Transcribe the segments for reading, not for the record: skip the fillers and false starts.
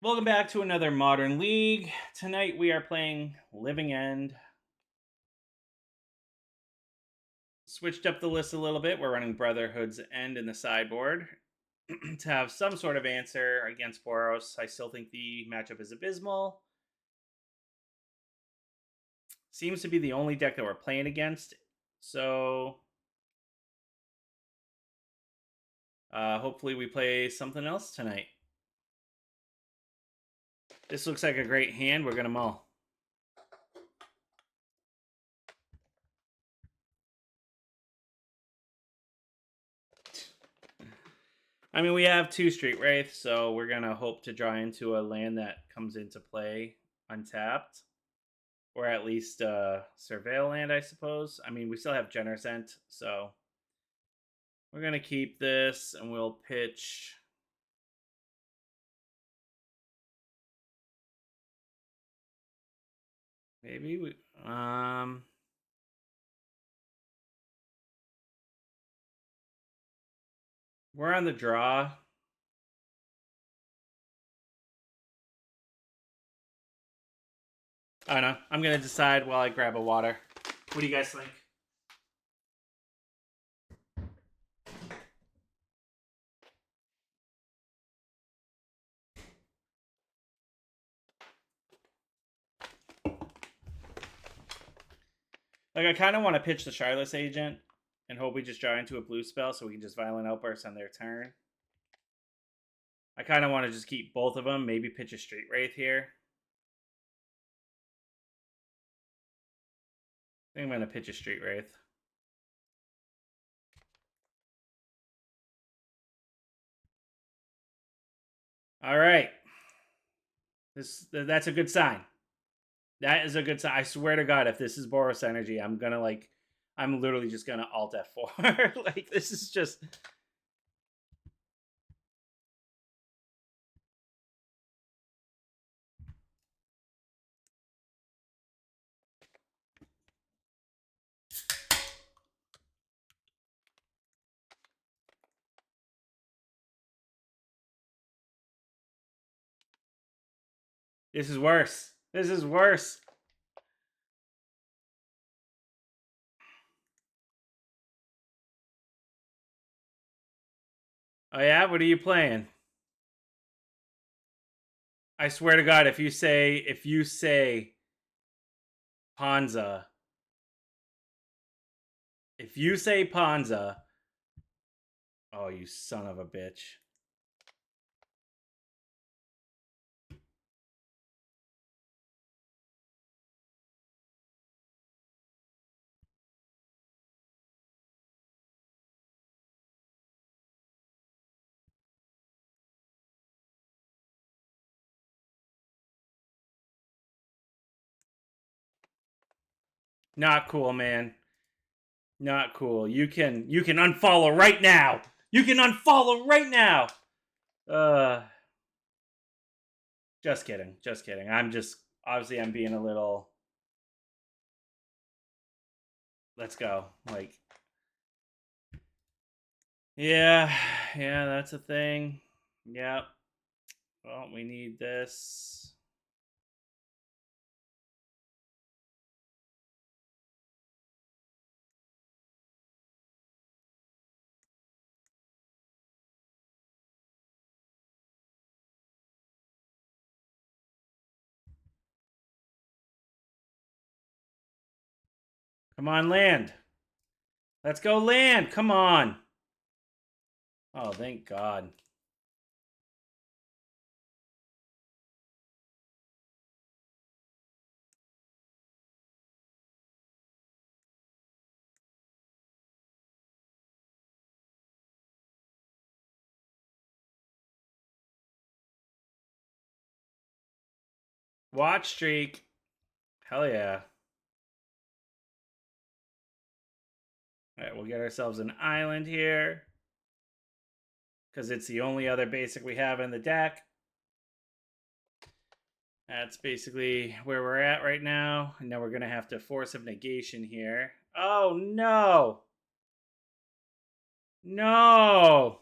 Welcome back to another Modern League. Tonight we are playing Living End. Switched up the list a little bit. We're running Brotherhood's End in the sideboard to have some sort of answer against Boros. I still think the matchup is abysmal. Seems to be the only deck that we're playing against. So hopefully we play something else tonight. This looks like a great hand. We're going to mull. I mean, we have 2 Street Wraith, so we're going to hope to draw into a land that comes into play untapped. Or at least Surveil land, I suppose. I mean, we still have Genersent, so we're going to keep this, and we'll pitch... Maybe we... We're on the draw. I don't know. I'm going to decide while I grab a water. What do you guys think? Like, I kind of want to pitch the Shardless Agent and hope we just draw into a blue spell so we can just Violent Outburst on their turn. I kind of want to just keep both of them. Maybe pitch a Street Wraith here. I think I'm going to pitch a Street Wraith. All right. That's a good sign. That is a good sign. I swear to God, if this is Boros energy, I'm literally just gonna alt F4. Like, this is just... This is worse. This is worse. Oh yeah? What are you playing? I swear to God, if you say Ponza, oh, you son of a bitch. Not cool, man. Not cool. You can unfollow right now. You can unfollow right now. Just kidding. Just kidding. Obviously I'm being a little... Let's go. Like, yeah, that's a thing. Yep. Well, we need this. Come on, land. Let's go land. Come on. Oh, thank God. Watch streak. Hell yeah. All right, we'll get ourselves an island here, because it's the only other basic we have in the deck. That's basically where we're at right now. And now we're going to have to Force of Negation here. Oh, no. No.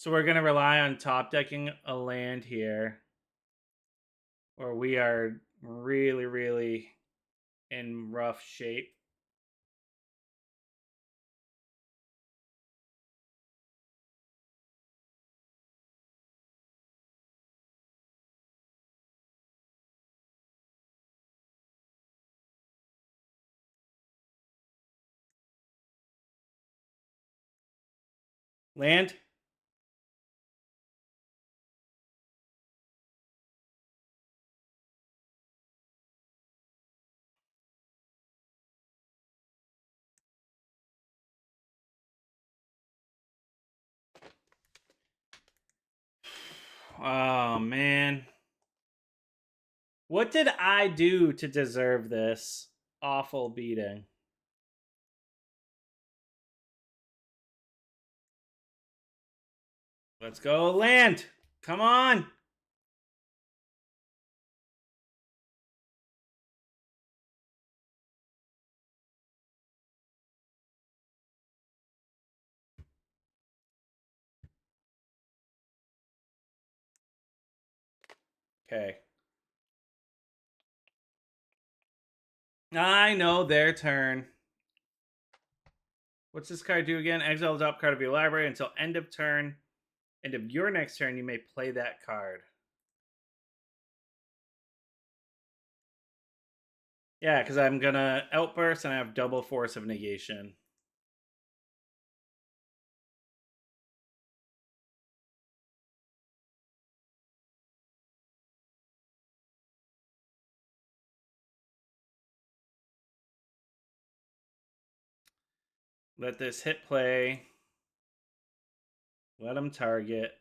So we're going to rely on top decking a land here, or we are really, really in rough shape. Land. Oh, man. What did I do to deserve this awful beating? Let's go land. Come on. Okay. I know their turn. What's this card do again? Exile the top card of your library until end of turn. End of your next turn, you may play that card. Yeah, because I'm going to outburst and I have double force of negation. Let this hit play. Let him target.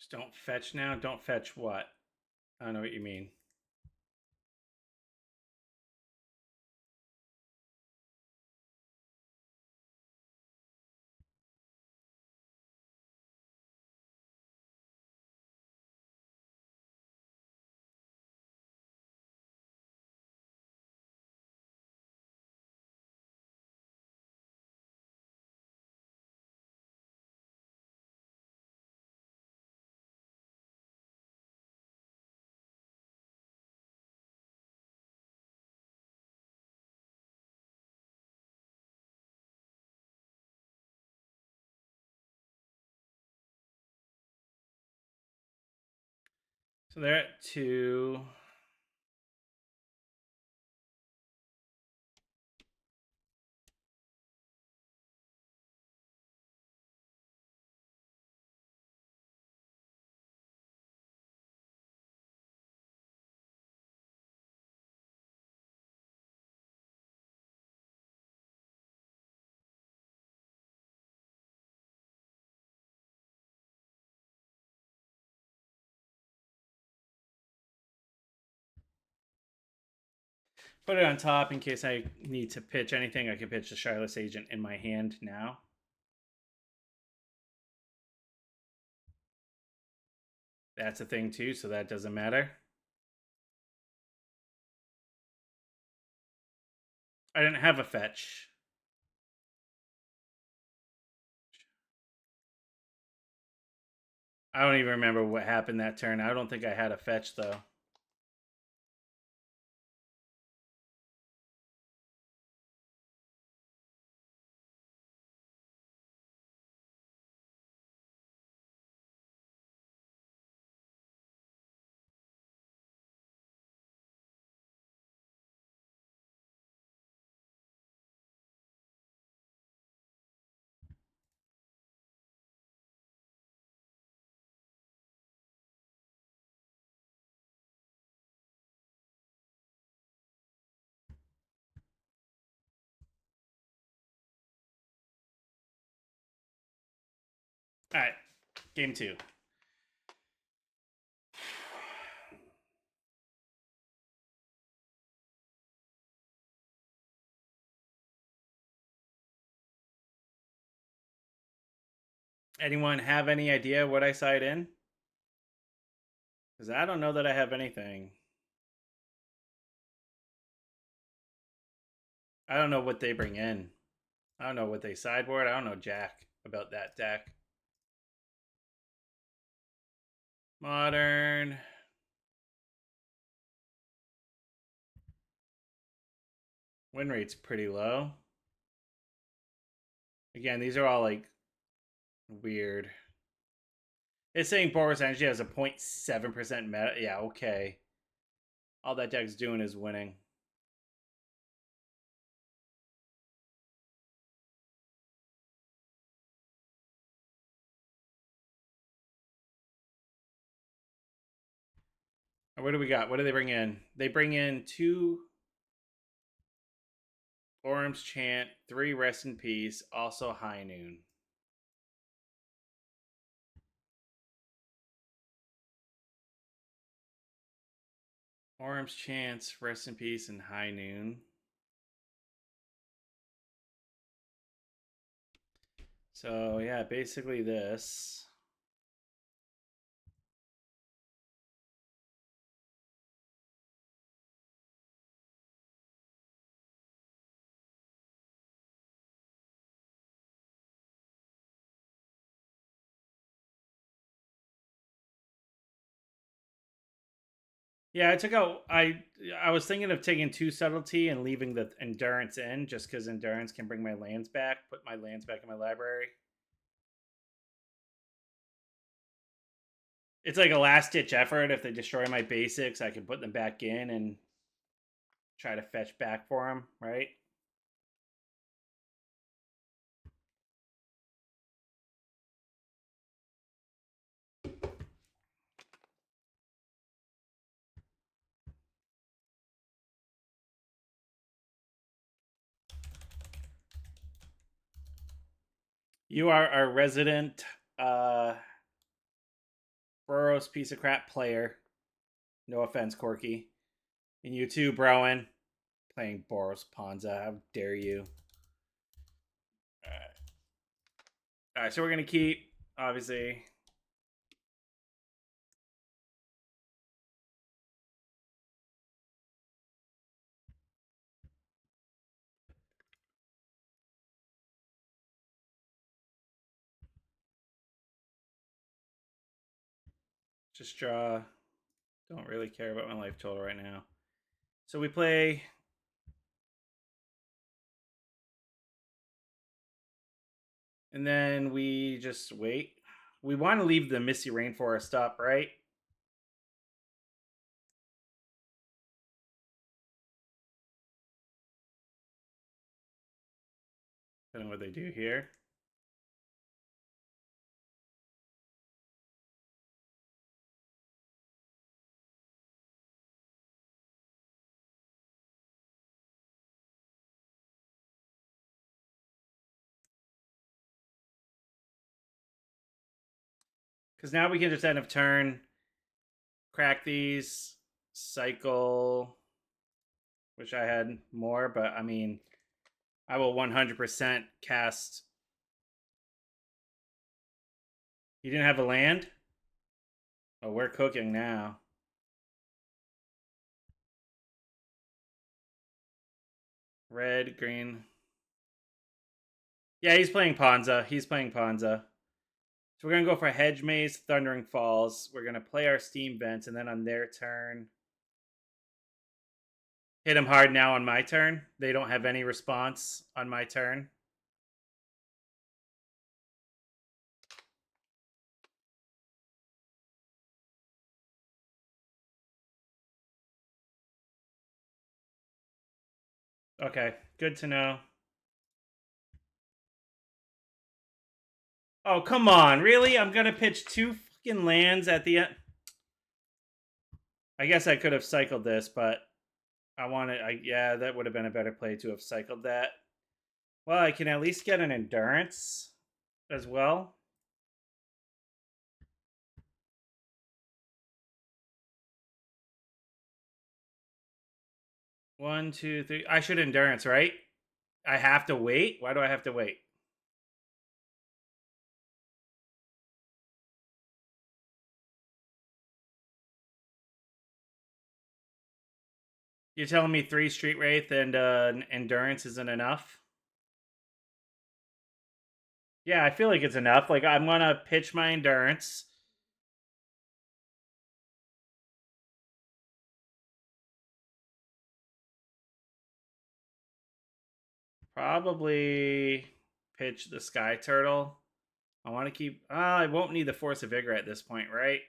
Just don't fetch now. Don't fetch what? I don't know what you mean. So they're at 2. Put it on top in case I need to pitch anything. I can pitch the Shireless Agent in my hand now. That's a thing too, so that doesn't matter. I didn't have a fetch. I don't even remember what happened that turn. I don't think I had a fetch though. All right, game 2. Anyone have any idea what I side in? Because I don't know that I have anything. I don't know what they bring in. I don't know what they sideboard. I don't know jack about that deck. Modern. Win rate's pretty low. Again, these are all like weird. It's saying Boros Energy has a 0.7% meta. Yeah, okay. All that deck's doing is winning. What do we got? What do they bring in? They bring in 2 Orm's Chant, 3 Rest in Peace, also High Noon. Orm's Chance, Rest in Peace, and High Noon. So, yeah, basically this. Yeah, I was thinking of taking 2 Subtlety and leaving the Endurance in, just because Endurance can bring my lands back, put my lands back in my library. It's like a last-ditch effort. If they destroy my basics, I can put them back in and try to fetch back for them, right? You are our resident Boros piece of crap player. No offense, Corky. And you too, Browen. Playing Boros Ponza. How dare you? All right, so we're going to keep, obviously. Just draw. Don't really care about my life total right now. So we play. And then we just wait. We want to leave the Misty Rainforest up, right? Depending on what they do here. Because now we can just end of turn, crack these, cycle. Wish I had more, but I mean, I will 100% cast. You didn't have a land? Oh, we're cooking now. Red, green. Yeah, he's playing Ponza. He's playing Ponza. So we're going to go for Hedge Maze, Thundering Falls. We're going to play our Steam Vents, and then on their turn, hit them hard now on my turn. They don't have any response on my turn. Okay, good to know. Oh, come on. Really? I'm going to pitch 2 fucking lands at the end. I guess I could have cycled this, but I wanted. Yeah, that would have been a better play to have cycled that. Well, I can at least get an Endurance as well. 1, 2, 3. I should endurance, right? I have to wait? Why do I have to wait? You're telling me 3 Street Wraith and endurance isn't enough? Yeah, I feel like it's enough. Like, I'm gonna pitch my endurance. Probably pitch the Sky Turtle. I want to keep. I won't need the Force of Vigor at this point, right?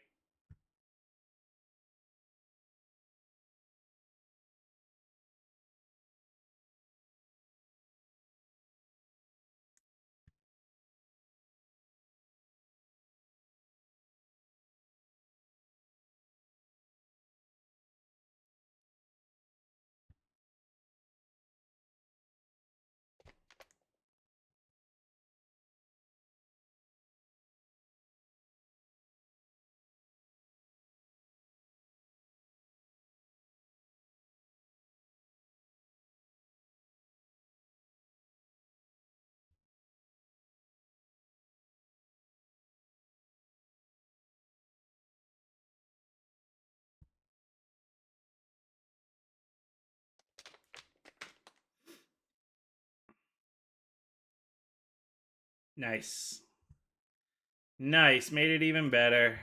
Nice. Nice. Made it even better.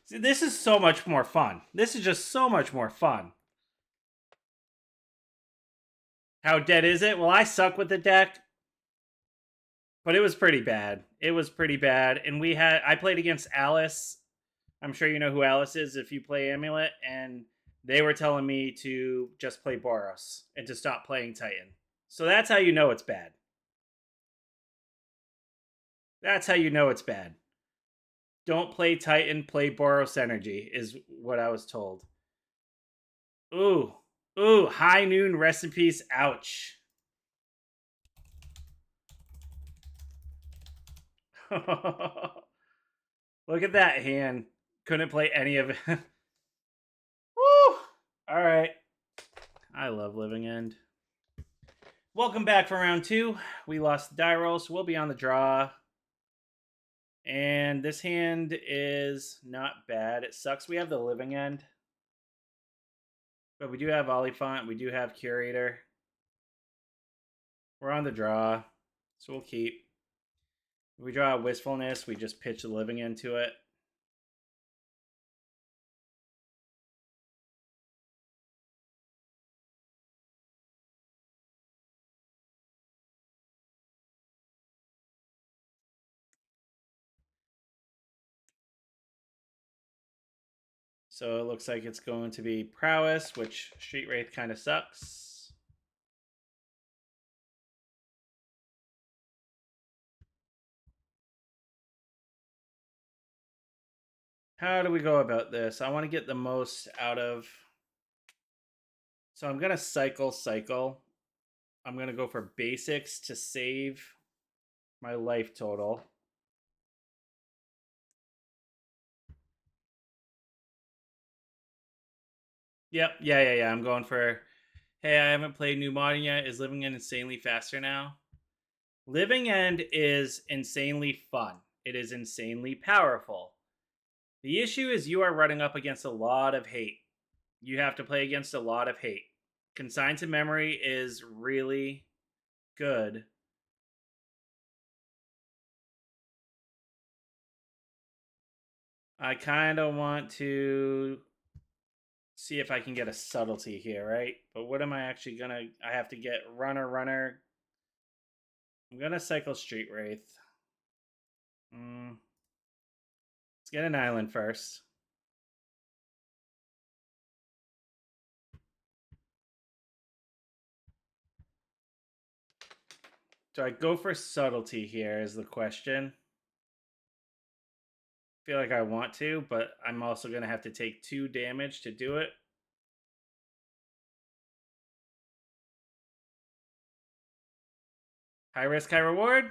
See, this is so much more fun. This is just so much more fun. How dead is it? Well, I suck with the deck, but it was pretty bad. It was pretty bad. And I played against Alice. I'm sure you know who Alice is if you play Amulet. And they were telling me to just play Boros and to stop playing Titan. So that's how you know it's bad. That's how you know it's bad. Don't play Titan, play Boros Energy, is what I was told. Ooh. Ooh, high noon, rest in peace. Ouch. Look at that hand. Couldn't play any of it. Woo! All right. I love Living End. Welcome back for round 2. We lost the die roll, so we'll be on the draw. And this hand is not bad. It sucks we have the Living End. But we do have Oliphant. We do have Curator. We're on the draw, so we'll keep. If we draw a Wistfulness, we just pitch the Living End to it. So it looks like it's going to be Prowess, which Street Wraith kind of sucks. How do we go about this? I want to get the most out of... So I'm going to cycle. I'm going to go for basics to save my life total. Yep, yeah. I'm going for... Hey, I haven't played New Modern yet. Is Living End insanely faster now? Living End is insanely fun. It is insanely powerful. The issue is you are running up against a lot of hate. You have to play against a lot of hate. Consigned to Memory is really good. I kind of want to see if I can get a subtlety here, right? But what am I actually gonna... I have to get runner. I'm gonna cycle Street Wraith. Let's get an island first. Do I go for subtlety here is the question. I feel like I want to, but I'm also going to have to take 2 damage to do it. High risk, high reward.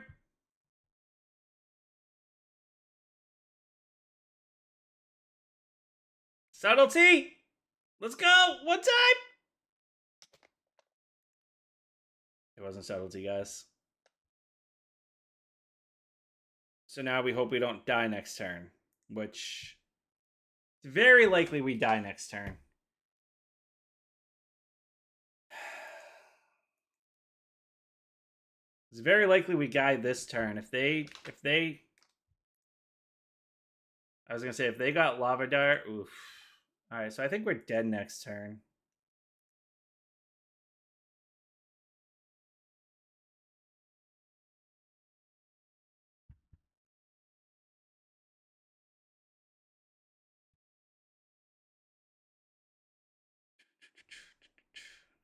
Subtlety! Let's go! One time! It wasn't subtlety, guys. So now we hope we don't die next turn, which it's very likely we die next turn. It's very likely we guide this turn. If they I was gonna say if they got lava dart, oof. Alright, so I think we're dead next turn.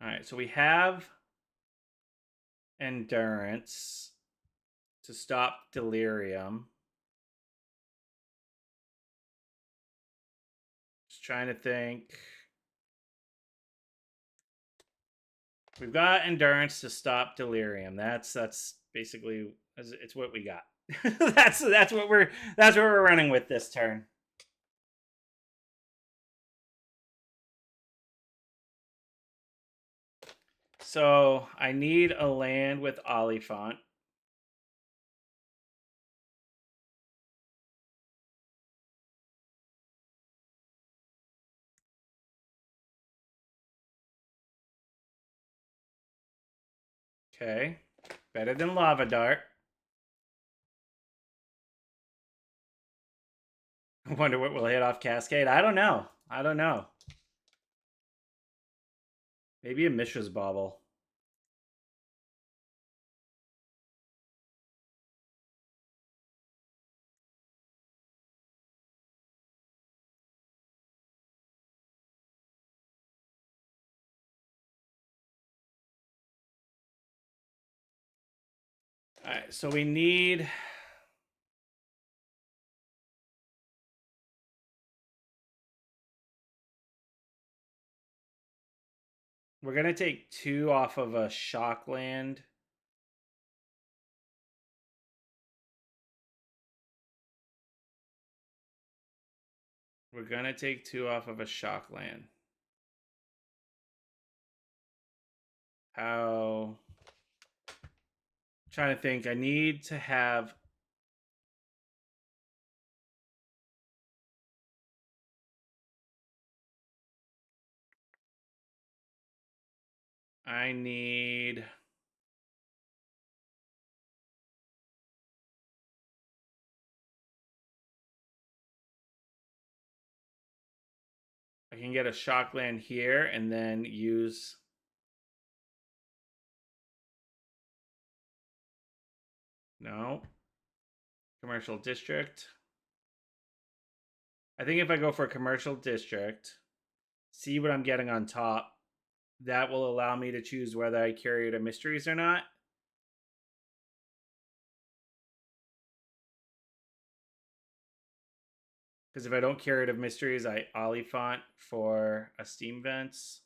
Alright, so we have endurance to stop delirium. Just trying to think. We've got endurance to stop delirium. That's basically it's what we got. that's what we're running with this turn. So I need a land with Oliphant. Okay. Better than Lava Dart. I wonder what will hit off Cascade. I don't know. Maybe a Mishra's Bauble. All right, so we need... We're going to take 2 off of a shock land. We're going to take 2 off of a shock land. How... I'm trying to think. I need to have... I need... I can get a shock land here and then use... No. Commercial district. I think if I go for a commercial district, see what I'm getting on top, that will allow me to choose whether I carry to mysteries or not. Because if I don't carry to mysteries, I Oliphant for a steam vents.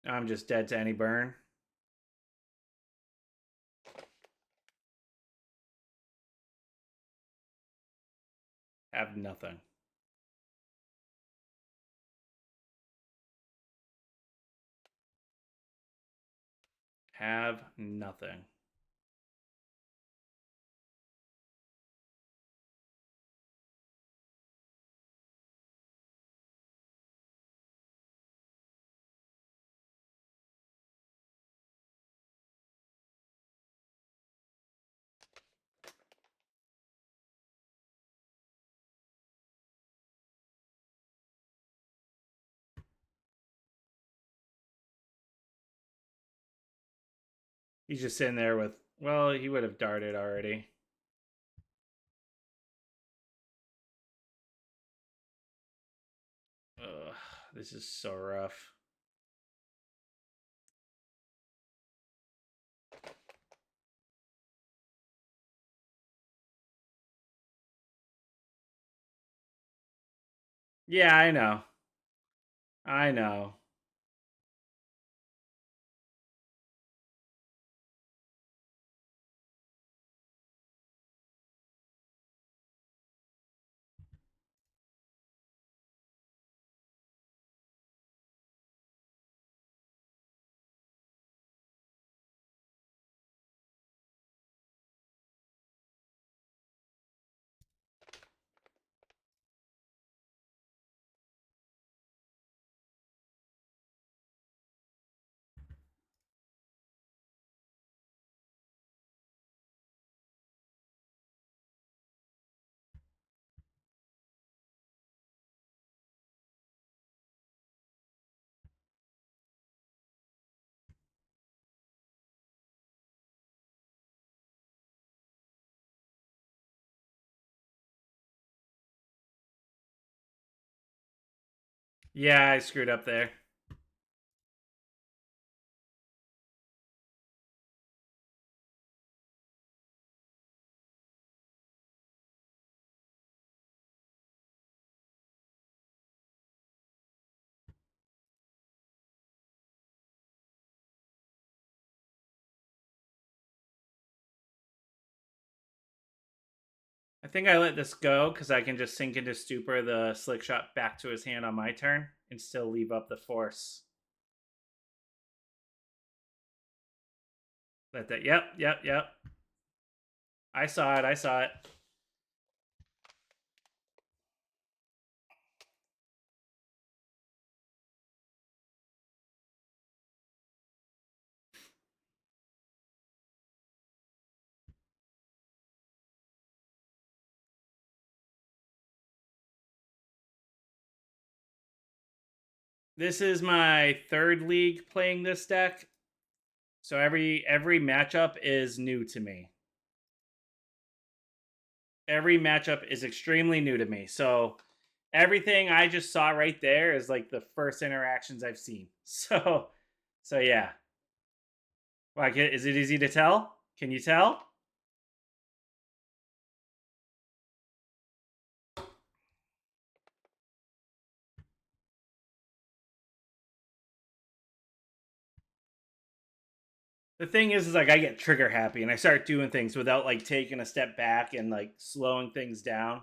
I'm just dead to any burn. Have nothing. Have nothing. He's just sitting there with, well, he would have darted already. Ugh, this is so rough. Yeah, I know. I know. Yeah, I screwed up there. I think I let this go because I can just sink into stupor the slick shot back to his hand on my turn and still leave up the force. Let that. Yep. I saw it. I saw it. This is my third league playing this deck, so every matchup is new to me. Every matchup is extremely new to me. So everything I just saw right there is like the first interactions I've seen. So yeah. Like, is it easy to tell? Can you tell? The thing is like I get trigger happy and I start doing things without like taking a step back and like slowing things down.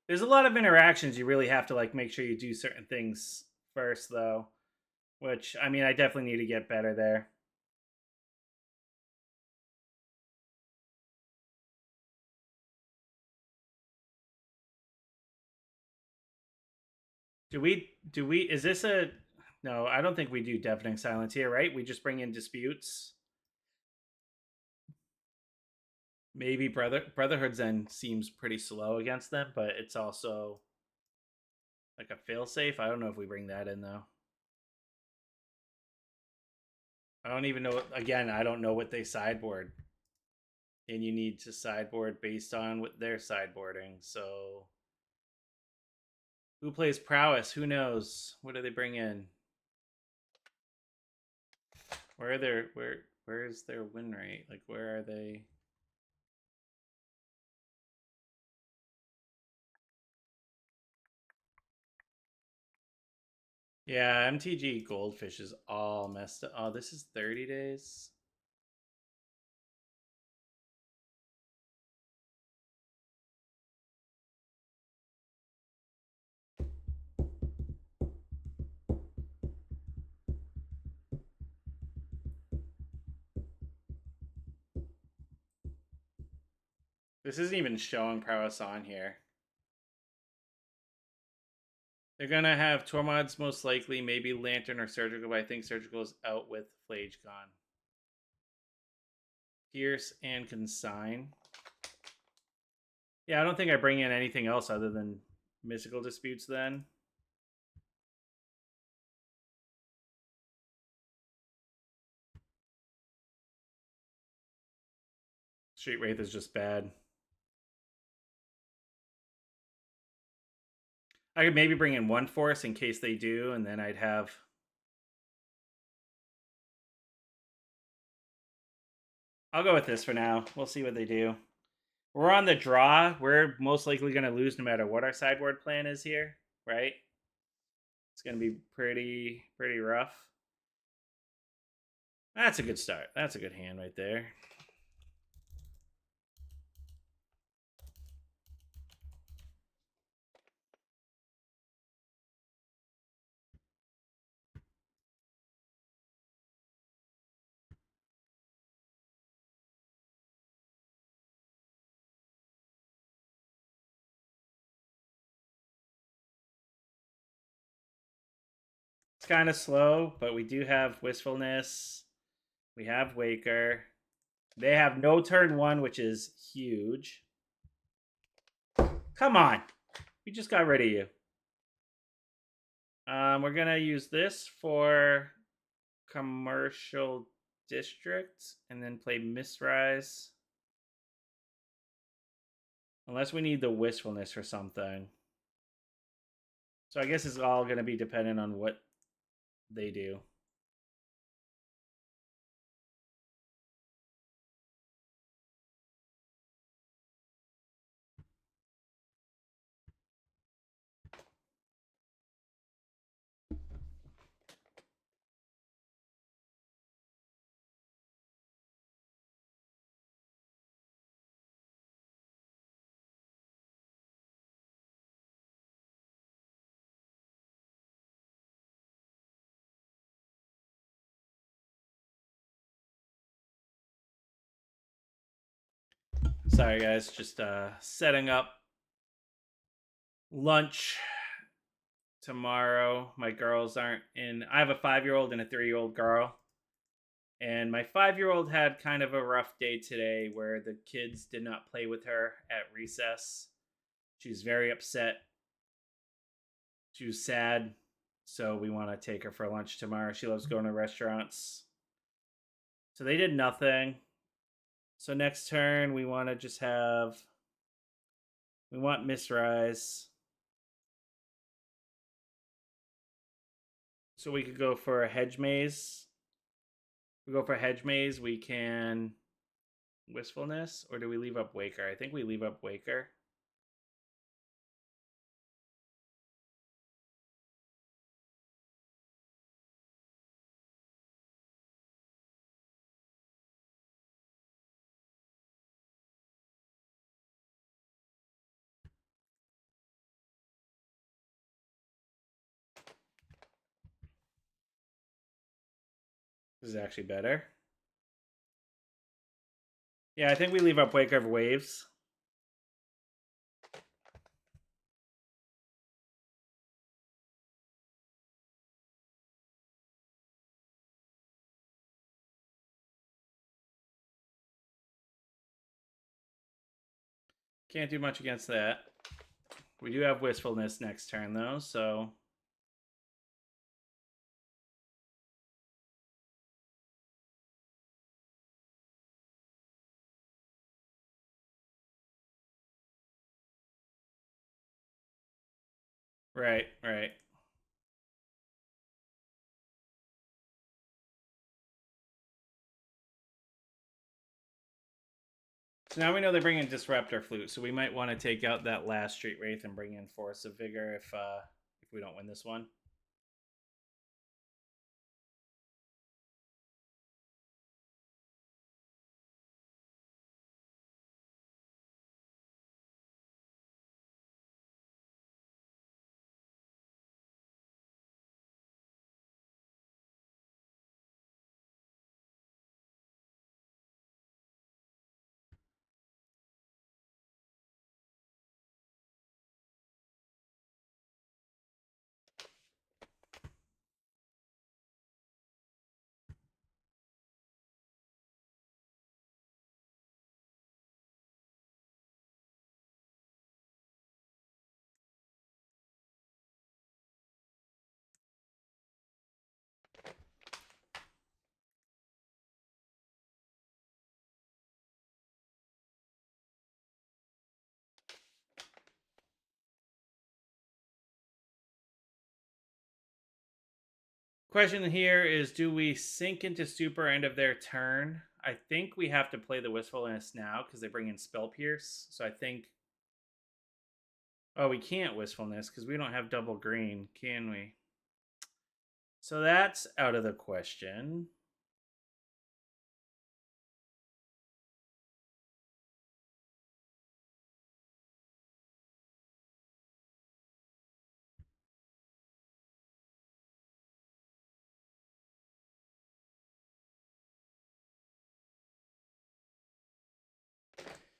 There's a lot of interactions you really have to like make sure you do certain things first though, which I mean I definitely need to get better there. Do we is this a no, I don't think we do deafening silence here, right? We just bring in disputes. Maybe Brotherhood Zen seems pretty slow against them, but it's also like a failsafe. I don't know if we bring that in though. I don't even know. Again, I don't know what they sideboard, and you need to sideboard based on what they're sideboarding. So, who plays Prowess? Who knows? What do they bring in? Where are their where is their win rate? Like, where are they? Yeah, MTG Goldfish is all messed up. Oh, this is 30 days. This isn't even showing Prowess on here. They're gonna have Tormod's most likely, maybe Lantern or Surgical, but I think Surgical is out with Flage gone. Pierce and Consign. Yeah, I don't think I bring in anything else other than Mystical Disputes then. Street Wraith is just bad. I could maybe bring in one force in case they do, and then I'd have. I'll go with this for now. We'll see what they do. We're on the draw. We're most likely going to lose no matter what our sideboard plan is here, right? It's going to be pretty rough. That's a good start. That's a good hand right there. It's kind of slow, but we do have Wistfulness. We have Waker. They have no turn one, which is huge. Come on. We just got rid of you. We're going to use this for Commercial District and then play Mistrise. Unless we need the Wistfulness or something. So I guess it's all going to be dependent on what they do. Sorry, guys. Just setting up lunch tomorrow. My girls aren't in. I have a 5-year-old and a 3-year-old girl. And my 5-year-old had kind of a rough day today where the kids did not play with her at recess. She was very upset. She was sad. So we want to take her for lunch tomorrow. She loves going to restaurants. So they did nothing. So next turn, we want to just have. We want Miss Rise. So we could go for a Hedge Maze. We go for Hedge Maze. We can Wistfulness, or do we leave up Waker? I think we leave up Waker. This is actually better. Yeah, I think we leave up Waker of Waves. Can't do much against that. We do have Wistfulness next turn, though, so. Right. So now we know they bring in Disruptor Flute, so we might want to take out that last Street Wraith and bring in Force of Vigor if we don't win this one. Question here is, do we sink into super end of their turn? I think we have to play the Wistfulness now because they bring in Spell Pierce. So I think. Oh, we can't Wistfulness because we don't have double green, can we? So that's out of the question.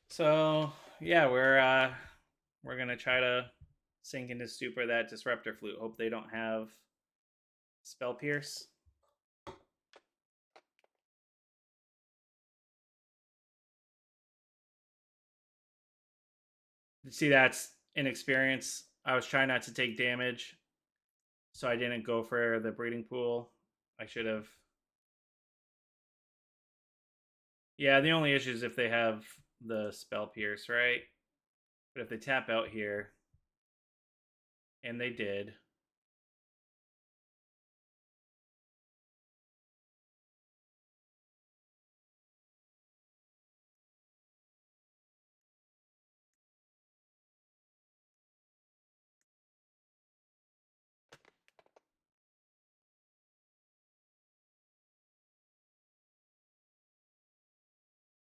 So yeah, we're gonna try to sink into Stupor that Disruptor Flute. Hope they don't have Spell Pierce. See, that's inexperience. I was trying not to take damage, so I didn't go for the breeding pool. I should have. Yeah, the only issue is if they have the Spell Pierce, right? But if they tap out here, and they did.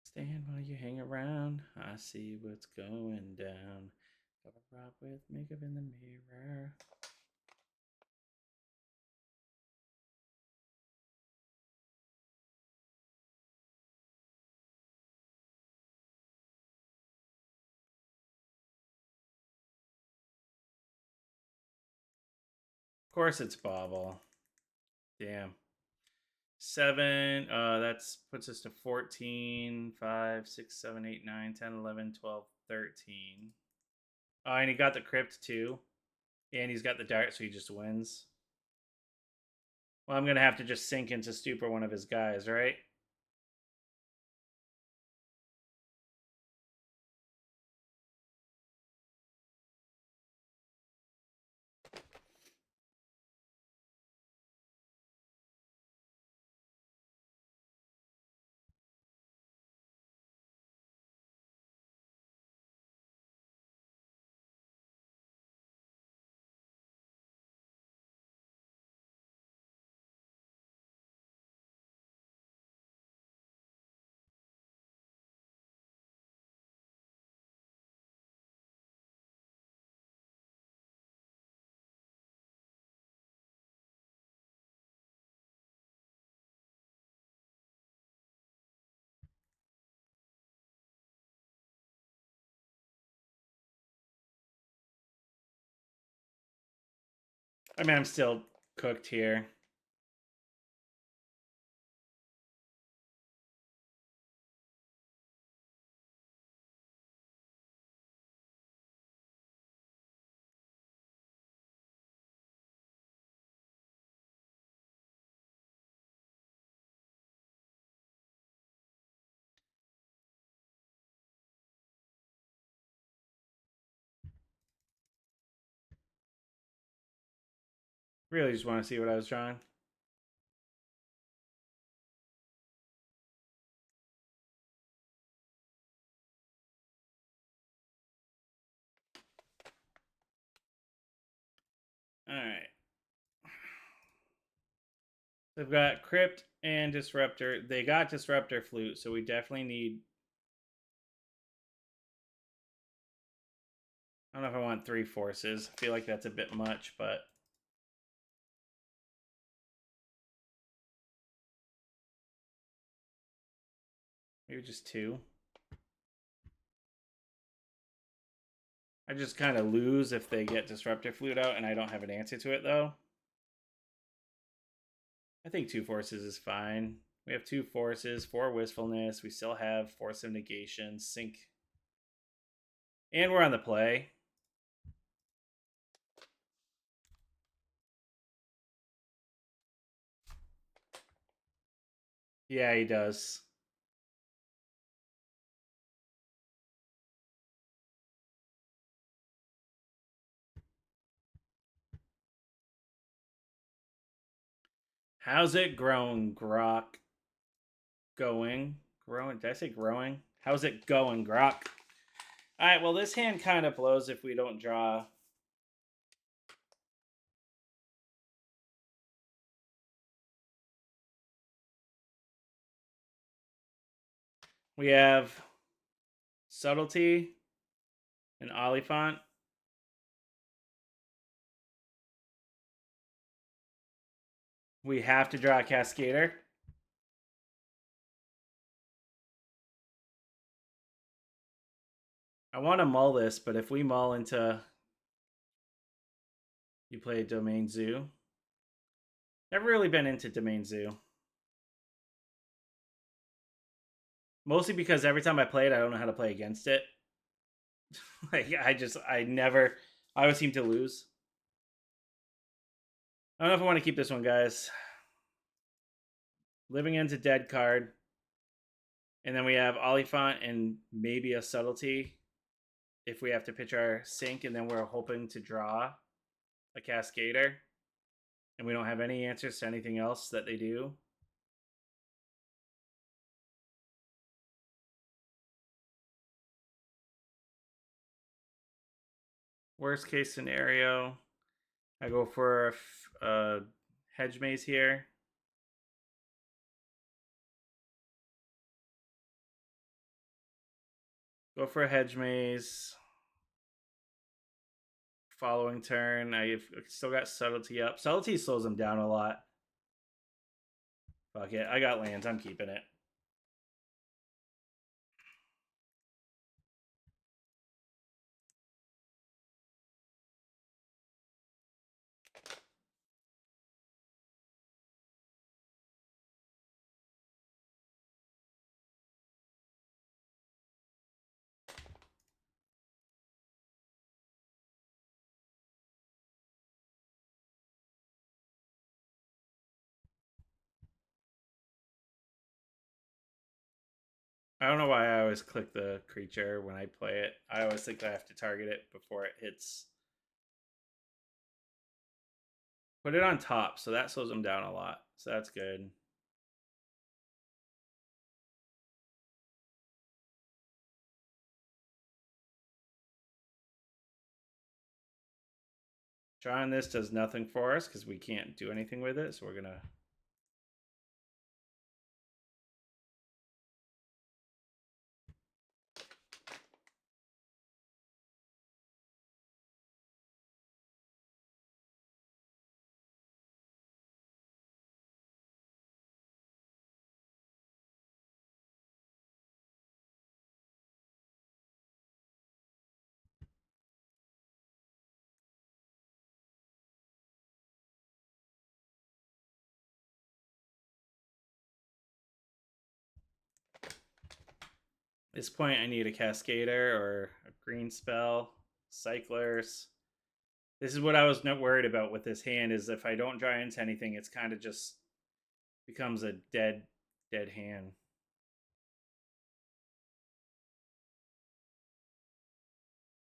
Stand while you hang around. I see what's going down. Cover up with makeup in the mirror. Of course it's Bobble. Damn. 7. That's puts us to 14, 5, 6, 7, 8, 9, 10, 11, 12, 13. Oh, and he got the crypt too. And he's got the dart, so he just wins. Well, I'm going to have to just sink into Stupor one of his guys, right? I mean, I'm still cooked here. Really just want to see what I was drawing. All right. They've got Crypt and Disruptor. They got Disruptor Flute, so we definitely need. I don't know if I want 3 forces. I feel like that's a bit much, but. Maybe just 2. I just kind of lose if they get Disruptor Flute out and I don't have an answer to it, though. I think 2 forces is fine. We have 2 forces, 4 Wistfulness. We still have Force of Negation, Sync. And we're on the play. Yeah, he does. How's it grown, Grok? Going. Growing. Did I say growing? How's it going, Grok? All right. Well, this hand kind of blows if we don't draw. We have Subtlety and Oliphant. We have to draw a Cascader. I want to mull this, but if we mull into... You play Domain Zoo. Never really been into Domain Zoo. Mostly because every time I play it, I don't know how to play against it. Like, I always seem to lose. I don't know if I want to keep this one, guys. Living End's a dead card. And then we have Oliphant and maybe a Subtlety if we have to pitch our sink, and then we're hoping to draw a Cascader. And we don't have any answers to anything else that they do. Worst case scenario, I go for a hedge maze here. Go for a hedge maze. Following turn, I've still got Subtlety up. Subtlety slows them down a lot. Fuck it, I got lands. I'm keeping it. I don't know why I always click the creature when I play it. I always think I have to target it before it hits. Put it on top, so that slows them down a lot. So that's good. Drawing this does nothing for us because we can't do anything with it. So we're going to... At this point, I need a Cascader or a green spell, cyclers. This is what I was not worried about with this hand, is if I don't draw into anything, it's kind of just becomes a dead hand.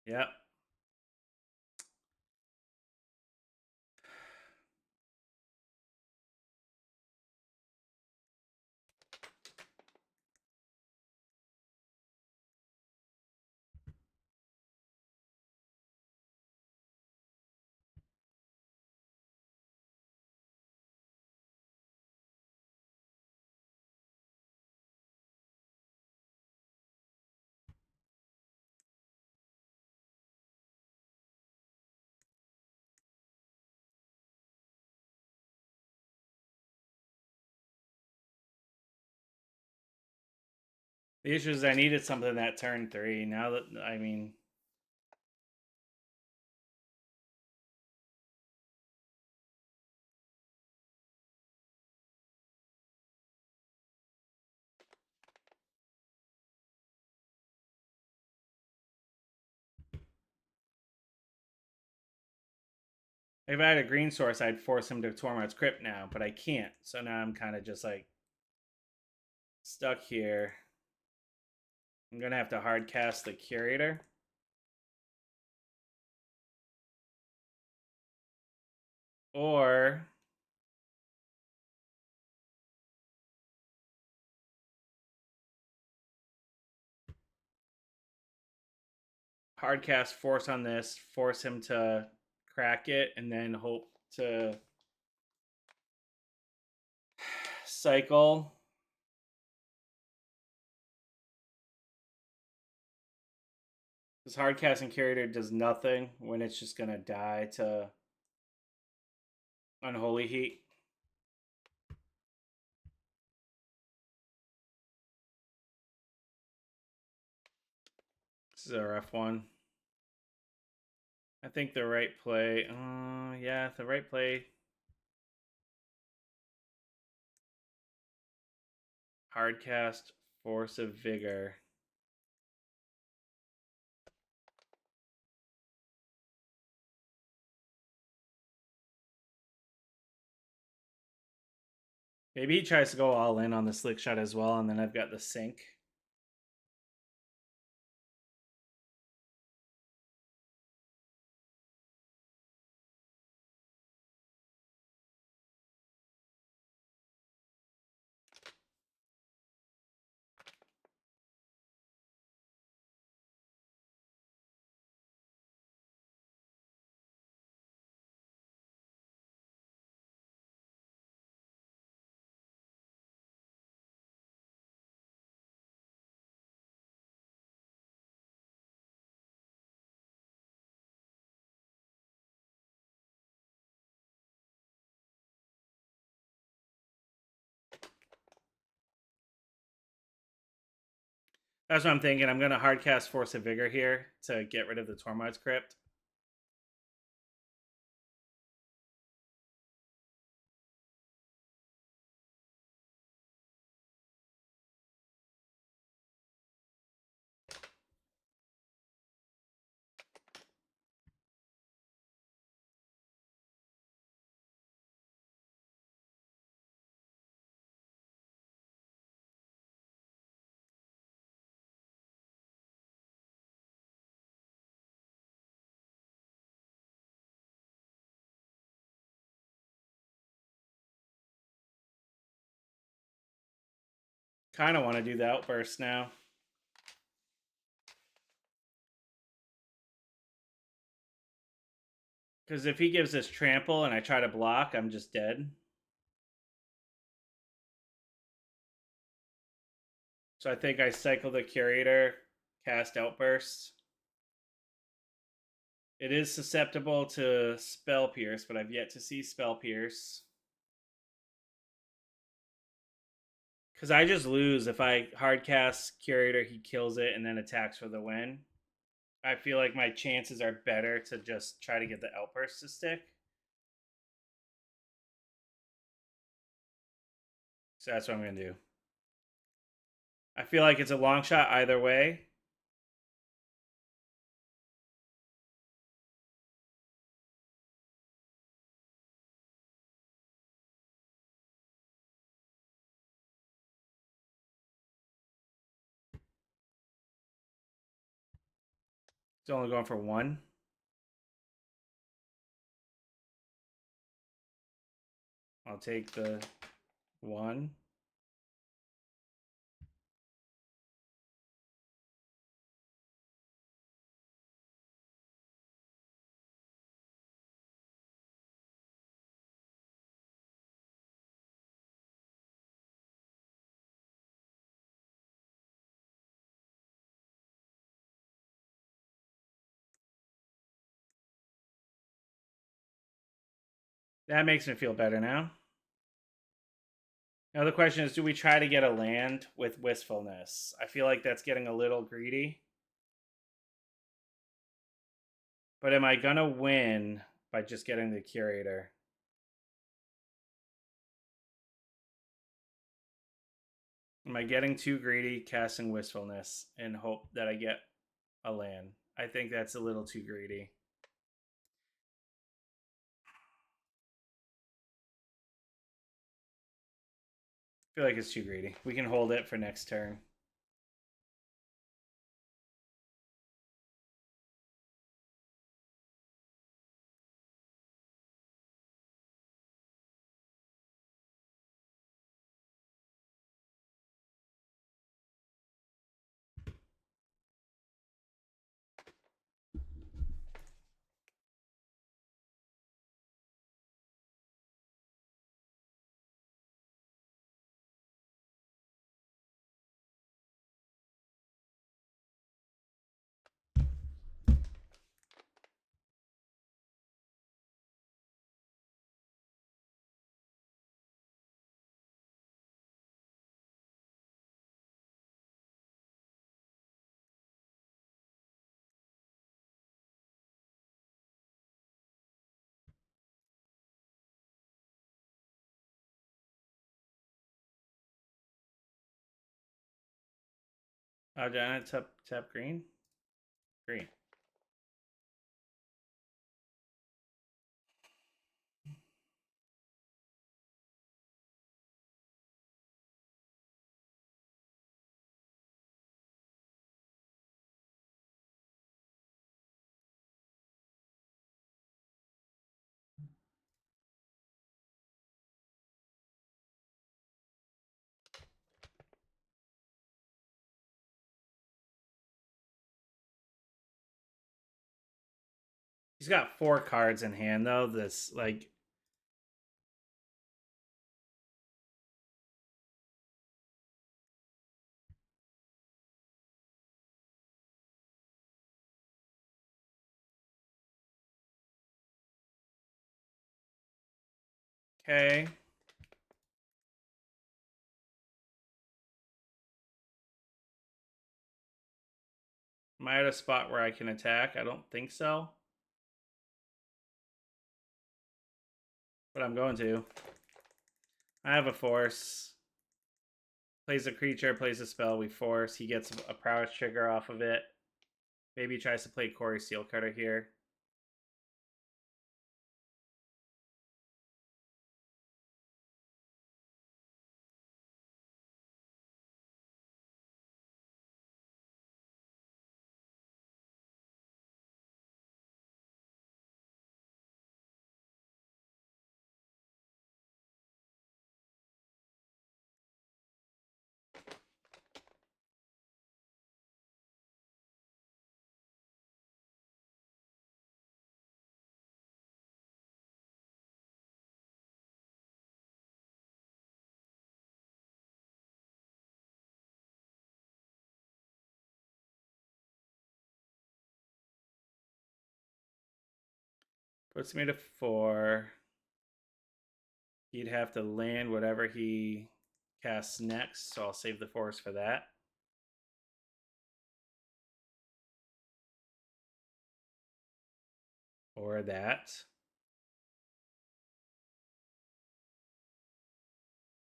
Yep. The issue is I needed something that turn 3. Now that, I mean... If I had a green source, I'd force him to Tormod's Crypt now, but I can't. So now I'm kind of just like stuck here. I'm going to have to hard cast the Curator. Or hard cast force on this, force him to crack it, and then hope to cycle. This hard casting curator does nothing when it's just gonna die to Unholy Heat. This is a rough one. I think the right play. Yeah, the right play. Hardcast, Force of Vigor. Maybe he tries to go all in on the slick shot as well, and then I've got the sink. That's what I'm thinking. I'm going to hardcast Force of Vigor here to get rid of the Tormod's Crypt. Kind of want to do the Outburst now. Because if he gives this Trample and I try to block, I'm just dead. So I think I cycle the Curator, cast Outburst. It is susceptible to Spell Pierce, but I've yet to see Spell Pierce. Because I just lose if I hardcast Curator, he kills it, and then attacks for the win. I feel like my chances are better to just try to get the Outburst to stick. So that's what I'm going to do. I feel like it's a long shot either way. It's only going for one. I'll take the one. That makes me feel better now. Now the question is, do we try to get a land with Wistfulness? I feel like that's getting a little greedy. But am I going to win by just getting the Curator? Am I getting too greedy casting Wistfulness and hope that I get a land? I think that's a little too greedy. I feel like it's too greedy. We can hold it for next turn. Janet, tap green. Green. He's got 4 cards in hand though. This like okay. Am I at a spot where I can attack? I don't think so. But I'm going to. I have a force. Plays a creature, plays a spell, we force. He gets a prowess trigger off of it. Maybe he tries to play Corey Steelcutter here. Puts me to 4. He'd have to land whatever he casts next, so I'll save the force for that. Or that.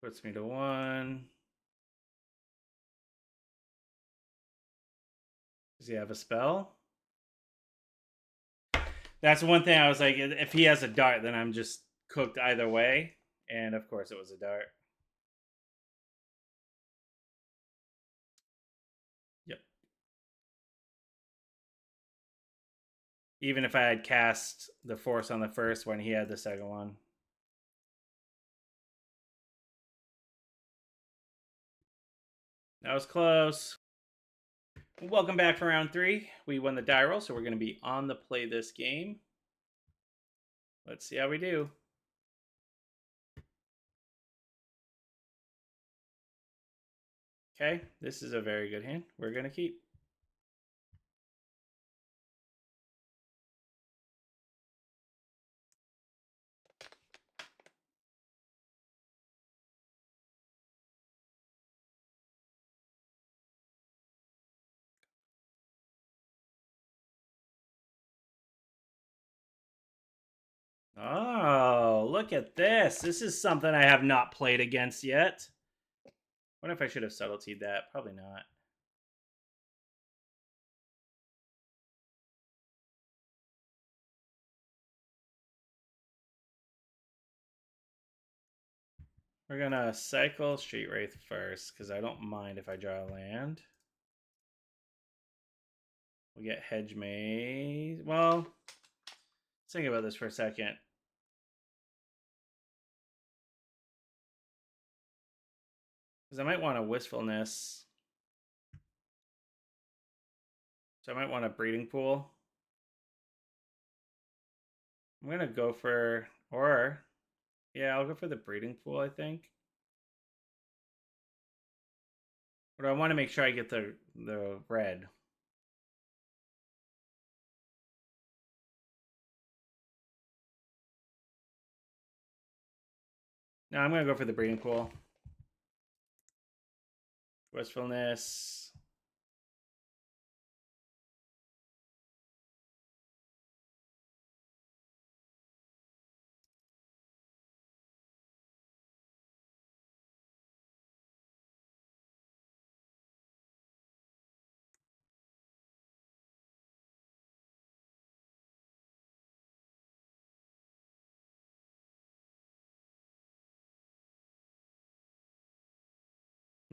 Puts me to 1. Does he have a spell? That's one thing I was like, if he has a dart, then I'm just cooked either way. And of course, it was a dart. Yep. Even if I had cast the force on the first one, he had the second one. That was close. Welcome back for round 3. We won the die roll, so we're going to be on the play this game. Let's see how we do. Okay, this is a very good hand. We're going to keep. Oh, look at this. This is something I have not played against yet. What if I should have subtletyed that? Probably not. We're going to cycle Street Wraith first, because I don't mind if I draw a land. We get Hedge Maze. Well, let's think about this for a second. Because I might want a Wistfulness. So I might want a Breeding Pool. I'm going to go for, or, yeah, I'll go for the Breeding Pool, I think. But I want to make sure I get the red. No, I'm going to go for the Breeding Pool. Wistfulness.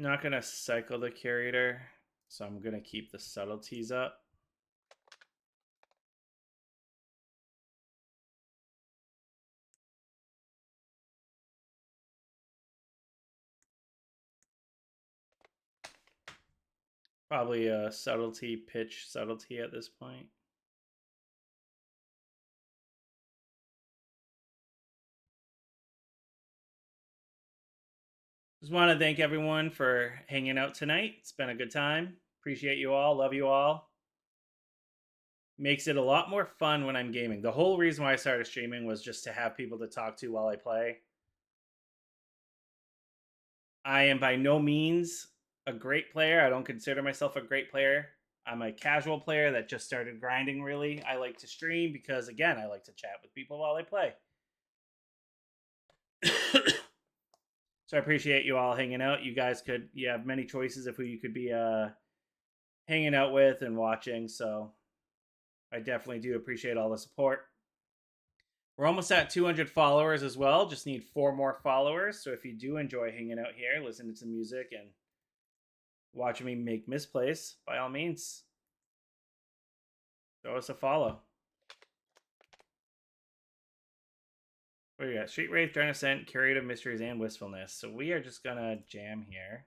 Not gonna cycle the curator, so I'm gonna keep the subtleties up. Probably a subtlety, pitch subtlety at this point. Just want to thank everyone for hanging out tonight. It's been a good time. Appreciate you all. Love you all. Makes it a lot more fun when I'm gaming. The whole reason why I started streaming was just to have people to talk to while I play. I am by no means a great player. I don't consider myself a great player. I'm a casual player that just started grinding, really. I like to stream because, again, I like to chat with people while I play. So I appreciate you all hanging out. You guys you have many choices of who you could be hanging out with and watching. So I definitely do appreciate all the support. We're almost at 200 followers as well. Just need 4 more followers. So if you do enjoy hanging out here, listening to music and watching me make misplays, by all means, throw us a follow. What do you got? Street Wraith, Drain Ascent, Curative Mysteries, and Wistfulness. So we are just gonna jam here.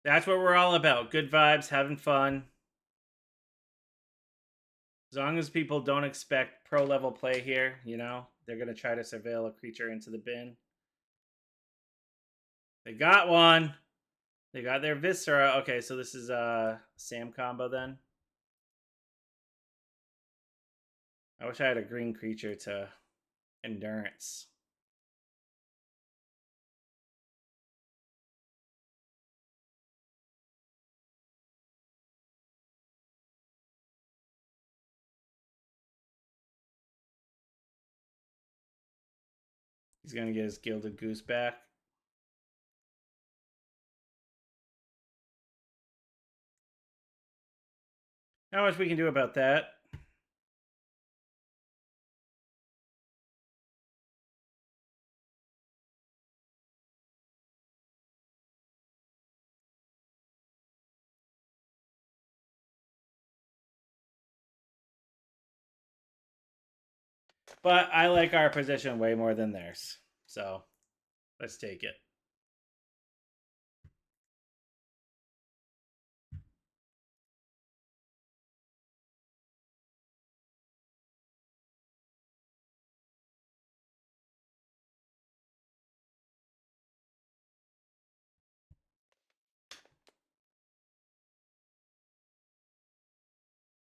That's what we're all about. Good vibes, having fun. As long as people don't expect pro level play here, you know, they're gonna try to surveil a creature into the bin. They got one. They got their Viscera. Okay, so this is a Sam combo then. I wish I had a green creature to endurance. He's gonna get his Gilded Goose back. Not much we can do about that. But I like our position way more than theirs. So let's take it.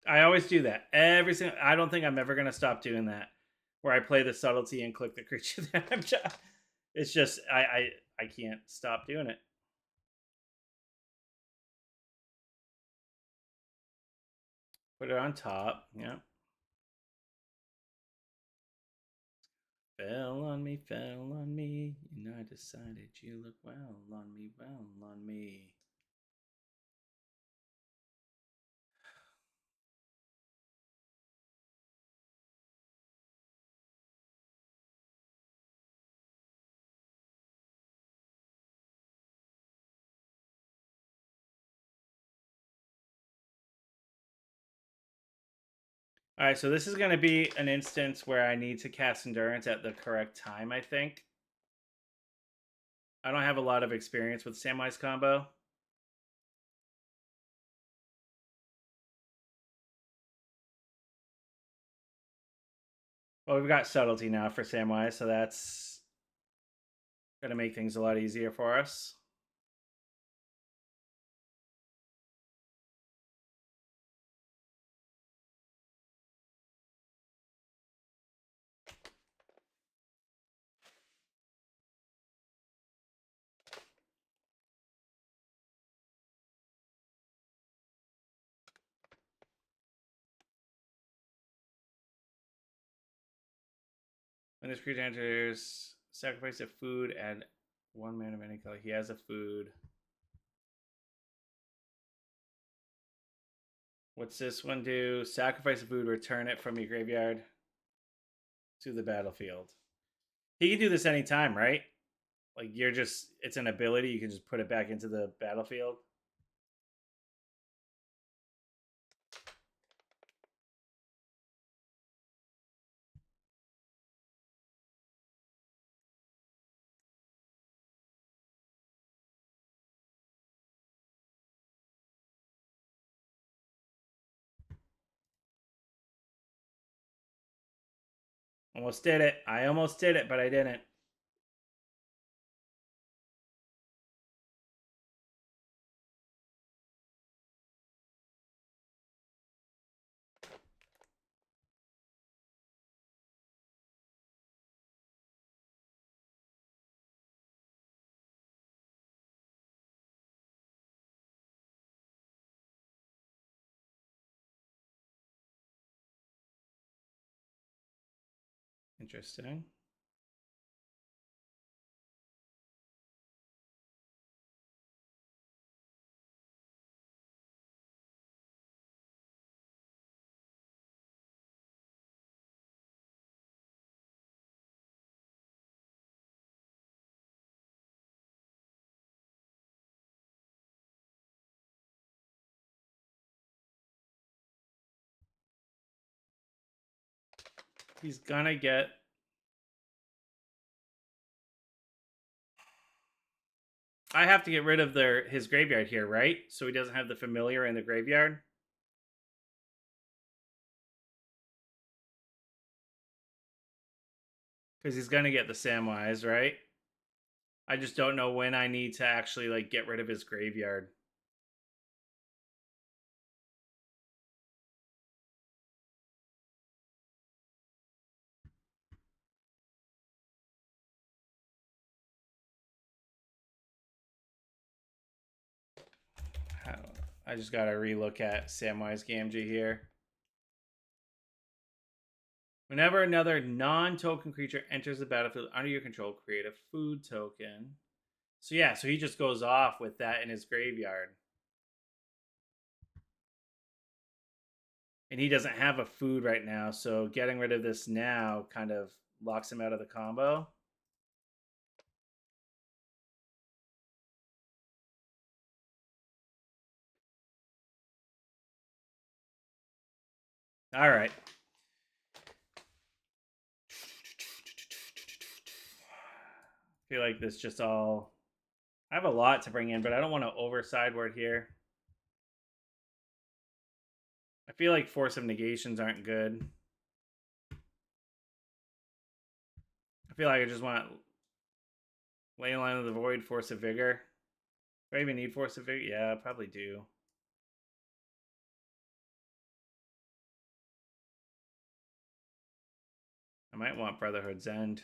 I always do that. Every single. I don't think I'm ever gonna stop doing that. Where I play the subtlety and click the creature that I'm. It's just I can't stop doing it. Put it on top. Yeah. Fell on me, fell on me, and I decided you look well on me, well on me. All right, so this is going to be an instance where I need to cast Endurance at the correct time, I think. I don't have a lot of experience with Samwise combo. Well, we've got Subtlety now for Samwise, so that's going to make things a lot easier for us. When this creature enters, sacrifice a food, add 1 man of any color. He has a food. What's this one do? Sacrifice a food, return it from your graveyard to the battlefield. He can do this anytime, right? Like you're just it's an ability, you can just put it back into the battlefield. Almost did it. I almost did it, but I didn't. Interesting. He's gonna get. I have to get rid of his graveyard here, right? So he doesn't have the familiar in the graveyard. Because he's gonna get the Samwise, right? I just don't know when I need to actually like get rid of his graveyard. I just gotta relook at Samwise Gamgee here. Whenever another non-token creature enters the battlefield under your control, create a food token. So yeah, so he just goes off with that in his graveyard. And he doesn't have a food right now, so getting rid of this now kind of locks him out of the combo. All right. I feel like this just all. I have a lot to bring in, but I don't want to over sideboard here. I feel like Force of Negations aren't good. I feel like I just want Ley Line of the Void, Force of Vigor. Do I even need Force of Vigor? Yeah, I probably do. I might want Brotherhood's End.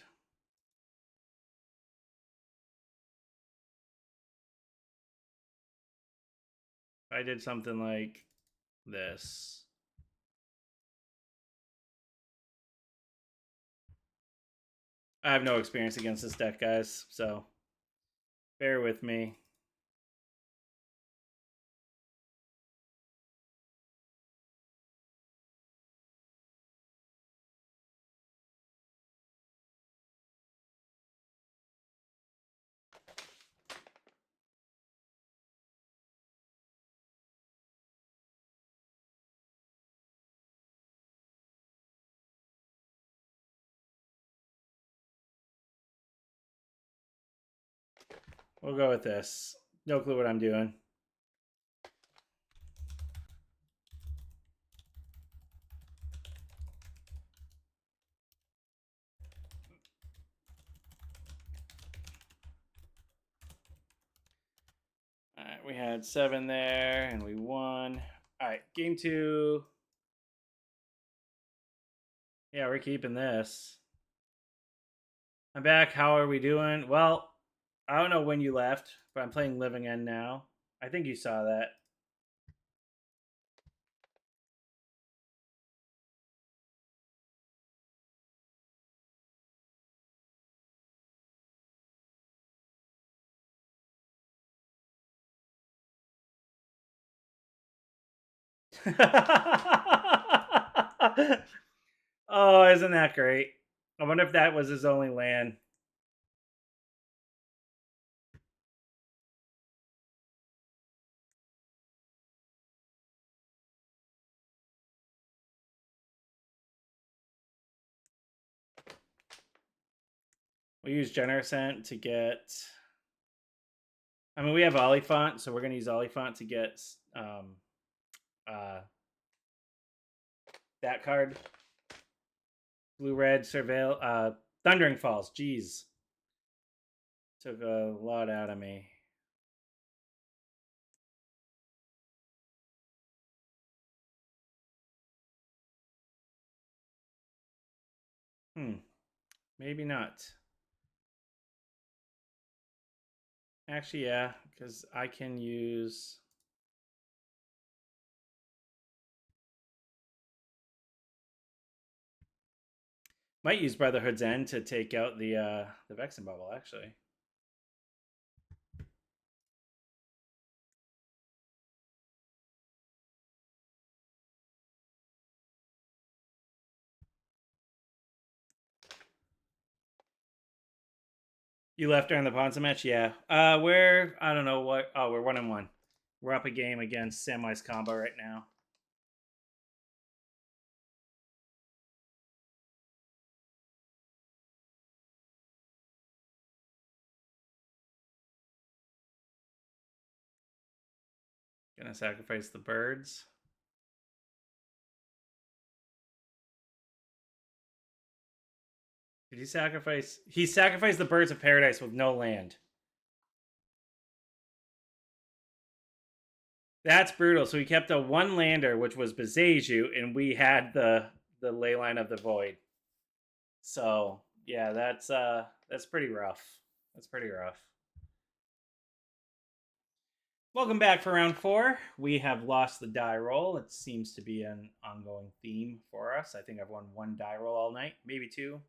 If I did something like this. I have no experience against this deck, guys, so bear with me. We'll go with this. No clue what I'm doing. All right, we had 7 there, and we won. All right, game 2. Yeah, we're keeping this. I'm back. How are we doing? Well, I don't know when you left, but I'm playing Living End now. I think you saw that. Oh, isn't that great? I wonder if that was his only land. We use Generosent to get. I mean, we have Oliphant, so we're going to use Oliphant to get uh, that card. Blue red surveil. Thundering Falls. Jeez, took a lot out of me. Maybe not. Actually, yeah, because I can use. Might use Brotherhood's End to take out the Vexen Bubble. Actually, you left during the Ponza match. Yeah. We're I don't know what. Oh, we're 1-1. We're up a game against Samwise Combo right now. Gonna sacrifice the birds. Did he sacrifice? He sacrificed the birds of paradise with no land. That's brutal. So he kept a one lander, which was Bezeju, and we had the Leyline of the Void. So yeah, that's pretty rough. That's pretty rough. Welcome back for round 4. We have lost the die roll. It seems to be an ongoing theme for us. I think I've won 1 die roll all night, maybe 2.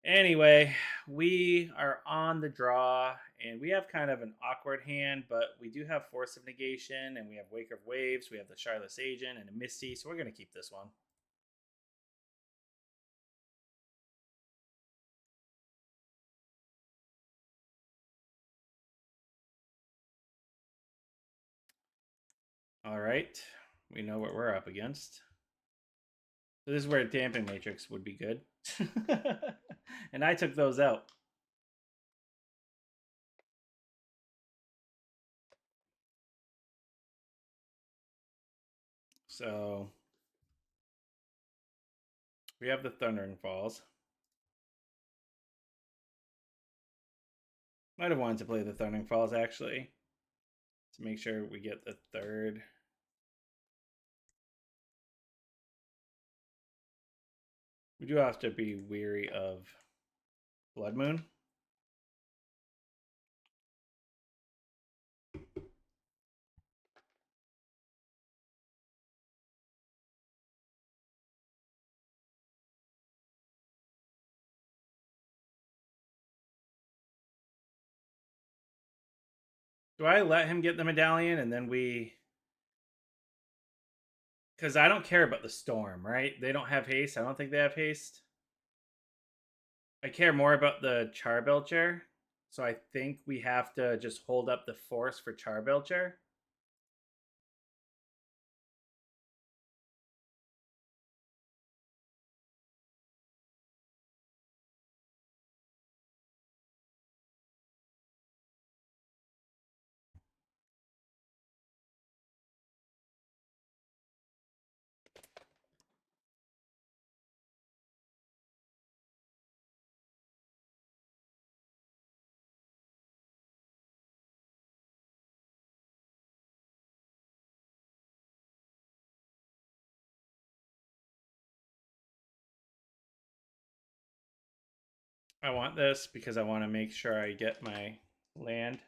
Anyway, we are on the draw, and we have kind of an awkward hand, but we do have Force of Negation, and we have Wake of Waves, we have the Charlotte's Agent, and a Misty, so we're going to keep this one. All right, we know what we're up against. So this is where a Damping Matrix would be good. And I took those out. So we have the Thundering Falls. Might have wanted to play the Thundering Falls actually, to make sure we get the 3rd. We do have to be weary of Blood Moon. Do I let him get the medallion and then we? Because I don't care about the storm, right? They don't have haste. I don't think they have haste. I care more about the Charbelcher. So I think we have to just hold up the force for Charbelcher. I want this because I want to make sure I get my land.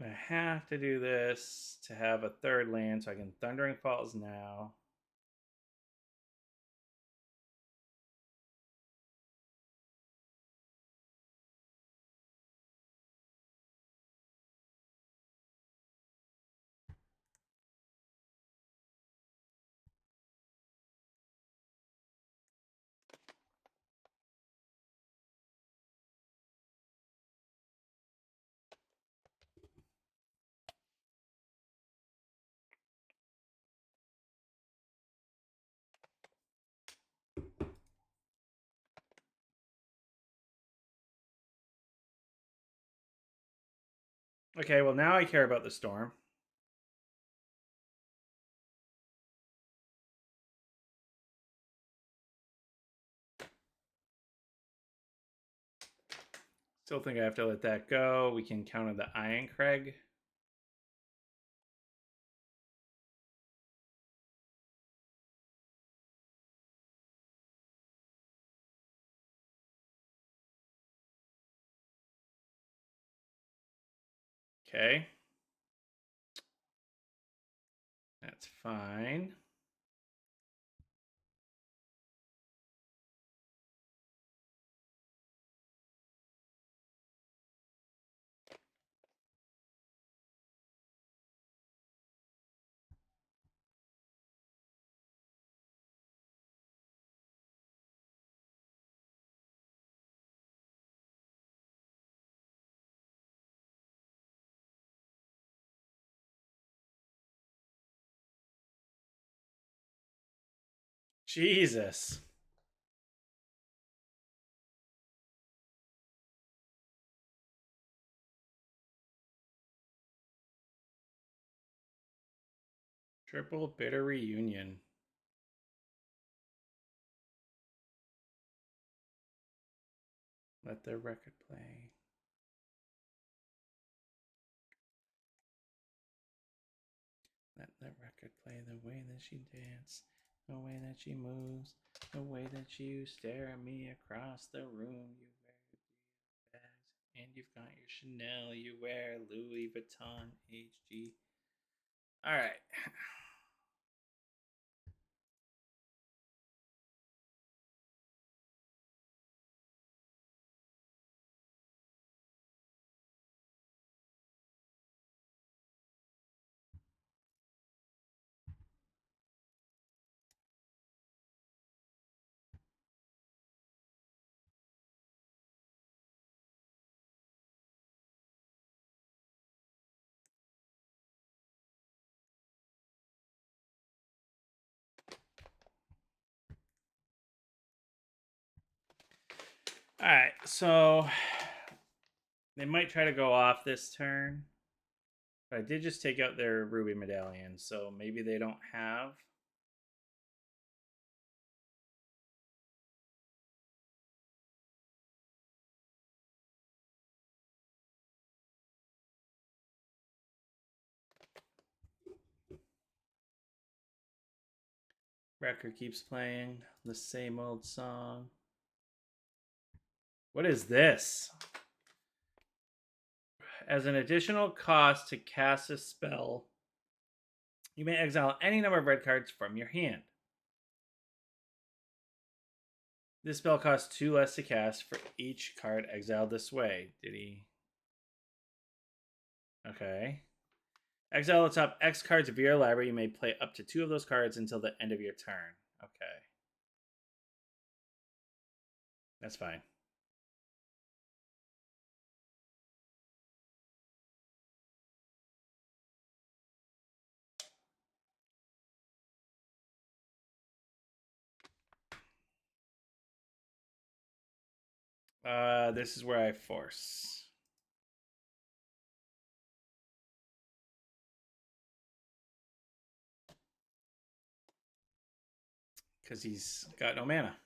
I have to do this to have a third land, so I can Thundering Falls now. Okay, well, now I care about the storm. Still think I have to let that go. We can counter the Iron Craig. Okay. That's fine. Jesus. Triple bitter reunion. Let the record play. Let the record play the way that she dances, the way that she moves, the way that you stare at me across the room. You wear bags, and you've got your Chanel. You wear Louis Vuitton HG. All right. All right. So they might try to go off this turn. But I did just take out their ruby medallion, so maybe they don't have. Record keeps playing the same old song. What is this? As an additional cost to cast a spell, you may exile any number of red cards from your hand. This spell costs 2 less to cast for each card exiled this way. Did he? Okay. Exile the top X cards of your library. You may play up to 2 of those cards until the end of your turn. Okay. That's fine. This is where I force. Because he's got no mana.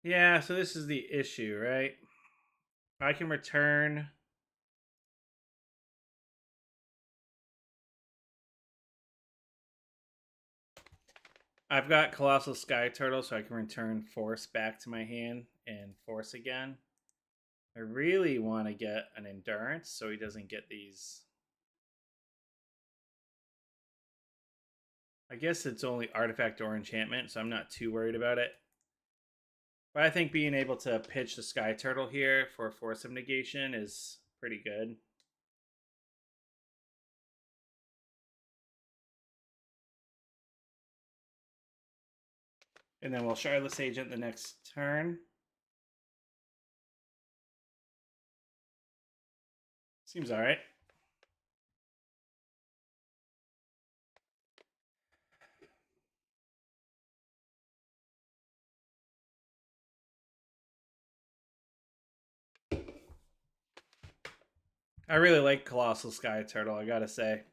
Yeah, so this is the issue, right? I can return. I've got Colossal Sky Turtle, so I can return Force back to my hand and Force again. I really want to get an Endurance so he doesn't get these. I guess it's only Artifact or Enchantment, so I'm not too worried about it. But I think being able to pitch the Sky Turtle here for Force of Negation is pretty good. And then we'll Shardless Agent the next turn. Seems all right. I really like Colossal Sky Turtle, I gotta say.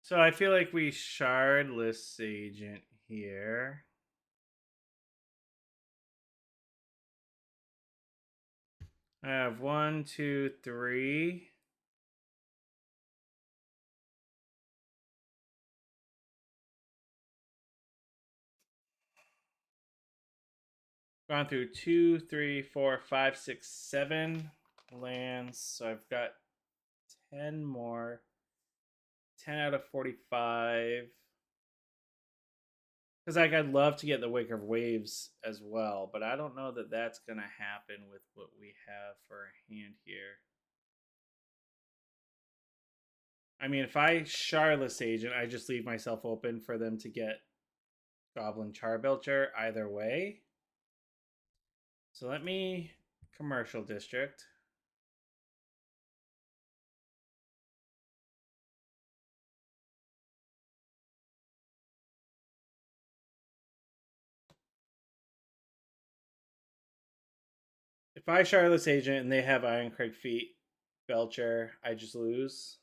So I feel like we Shardless Agent here. I have 1, 2, 3. Gone through 2, 3, 4, 5, 6, 7 lands. So I've got 10 more. 10 out of 45. Because like I'd love to get the Wake of Waves as well, but I don't know that that's gonna happen with what we have for our hand here. I mean, if I Shardless Agent, I just leave myself open for them to get Goblin Charbelcher either way. So let me Commercial District. If I Shardless Agent and they have Ironcrag Feet, Belcher, I just lose.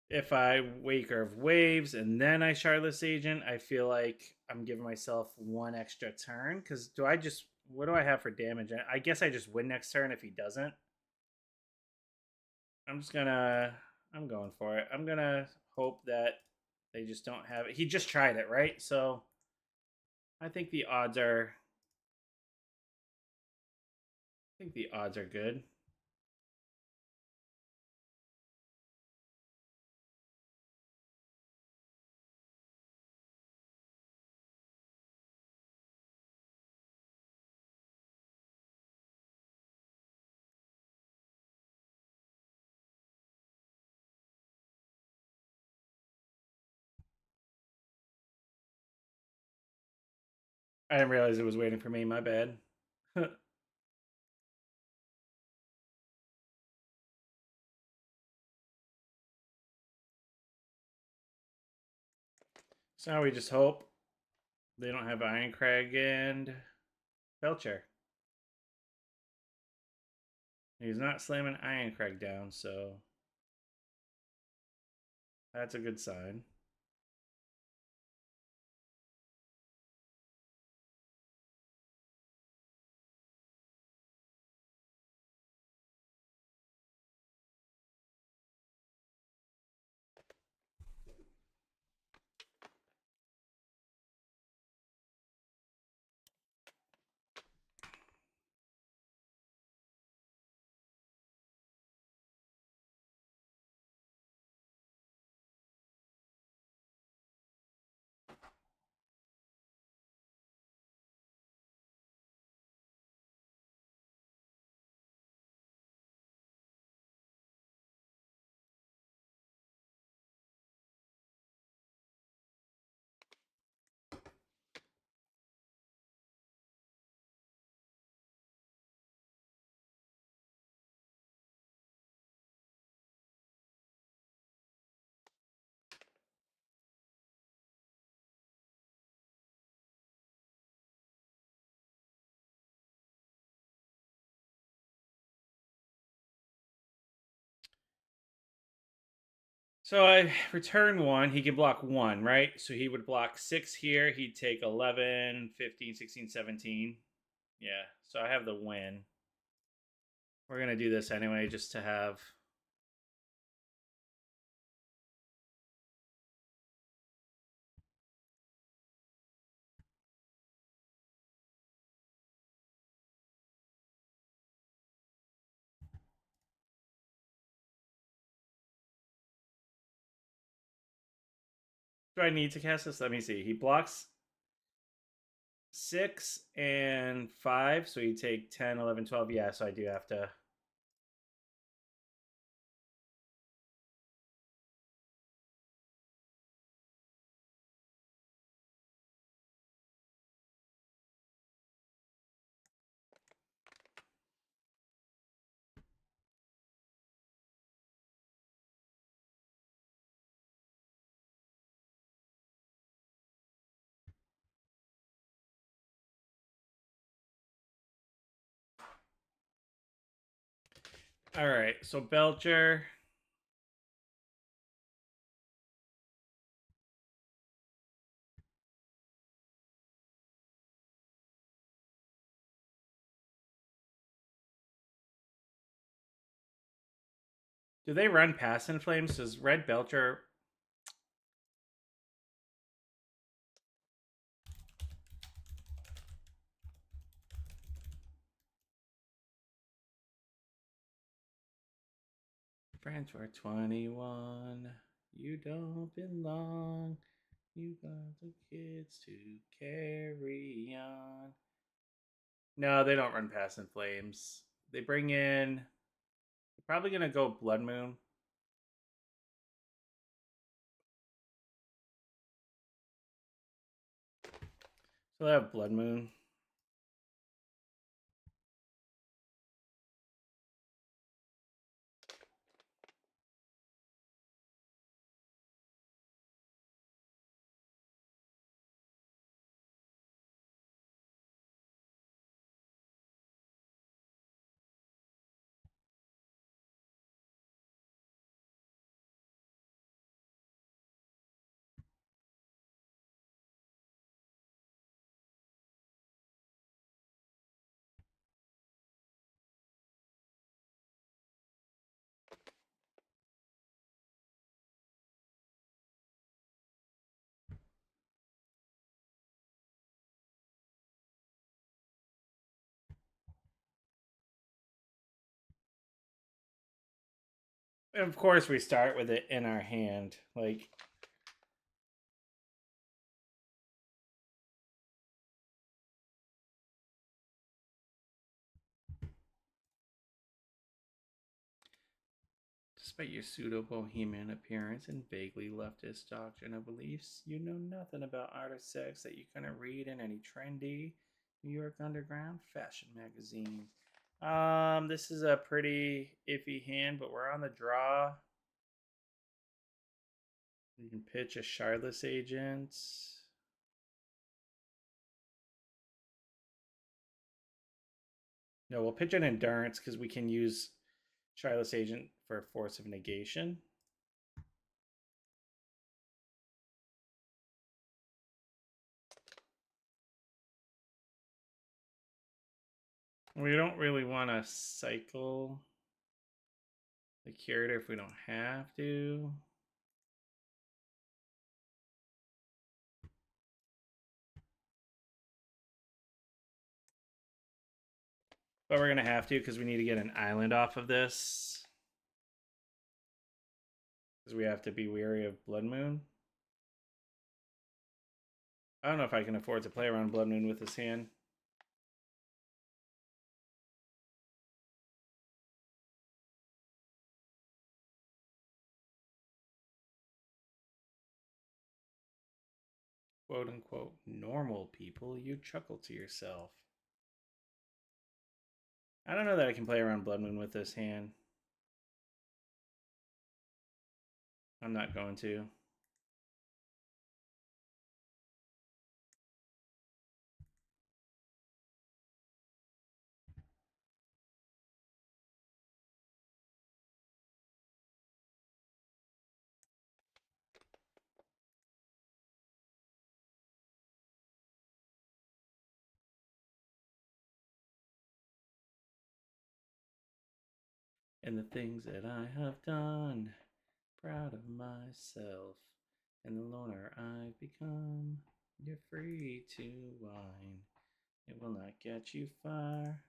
If I Wake of Waves and then I Shardless Agent, I feel like I'm giving myself one extra turn. Because do I just. What do I have for damage? I guess I just win next turn if he doesn't. I'm just gonna. I'm going for it. I'm gonna hope that they just don't have it. He just tried it, right? So I think the odds are. I think the odds are good. I didn't realize it was waiting for me. My bad. So now we just hope they don't have Ironcrag and Belcher. He's not slamming Ironcrag down, so that's a good sign. So I return one. He can block one, right? So he would block 6 here. He'd take 11, 15, 16, 17. Yeah. So I have the win. We're going to do this anyway just to have. Do I need to cast this? Let me see. He blocks 6 and 5. So he'd take 10, 11, 12. Yeah. So I do have to. All right. So Belcher. Do they run Pass in Flames? Does Red Belcher. Friends for 21. You don't belong. You got the kids to carry on. No, they don't run Past in Flames. They bring in. They're probably going to go Blood Moon. So they have Blood Moon. And of course, we start with it in our hand. Like, despite your pseudo bohemian appearance and vaguely leftist doctrine of beliefs, you know nothing about art or sex that you couldn't read in any trendy New York underground fashion magazine. This is a pretty iffy hand, but we're on the draw. You can pitch a Shardless Agent. No, we'll pitch an endurance because we can use Shyless Agent for Force of Negation. We don't really want to cycle the curator if we don't have to. But we're going to have to because we need to get an island off of this. Because we have to be wary of Blood Moon. I don't know if I can afford to play around Blood Moon with this hand. Quote unquote normal people, you chuckle to yourself. I don't know that I can play around Blood Moon with this hand. I'm not going to. And the things that I have done, proud of myself, and the loner I've become. You're free to whine, it will not get you far.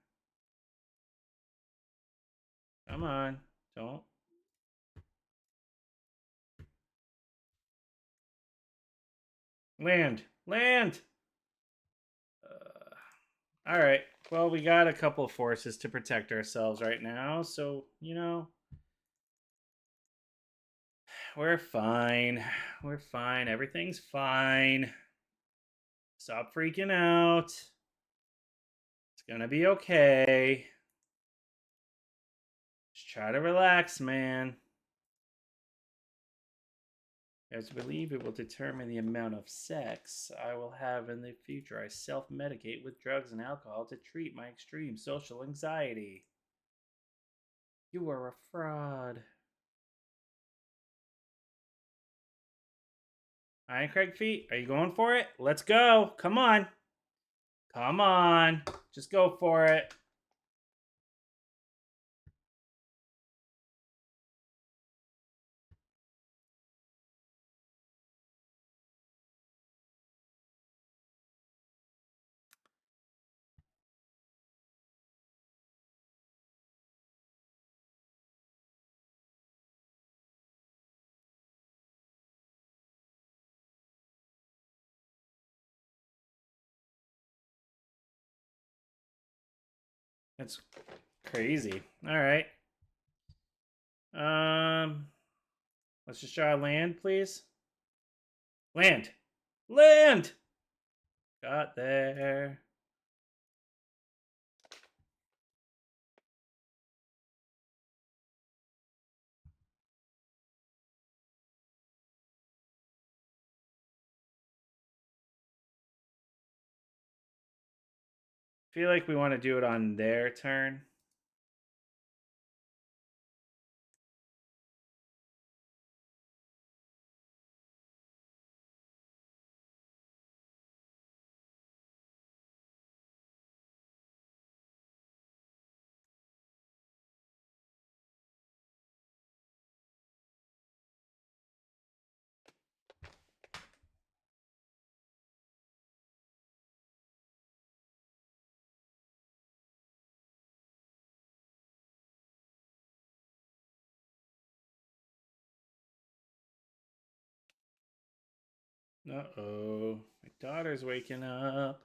Come on, don't. Land, land! All right, well, we got a couple forces to protect ourselves right now, so, you know, we're fine. We're fine. Everything's fine. Stop freaking out. It's gonna be okay. Just try to relax, man. As I believe it will determine the amount of sex I will have in the future. I self-medicate with drugs and alcohol to treat my extreme social anxiety. You are a fraud. Iron Craig feet, are you going for it? Let's go. Come on. Come on. Just go for it. That's crazy. All right. Let's just try land, please. Land. Land. Got there. Feel like we want to do it on their turn. Uh-oh. My daughter's waking up.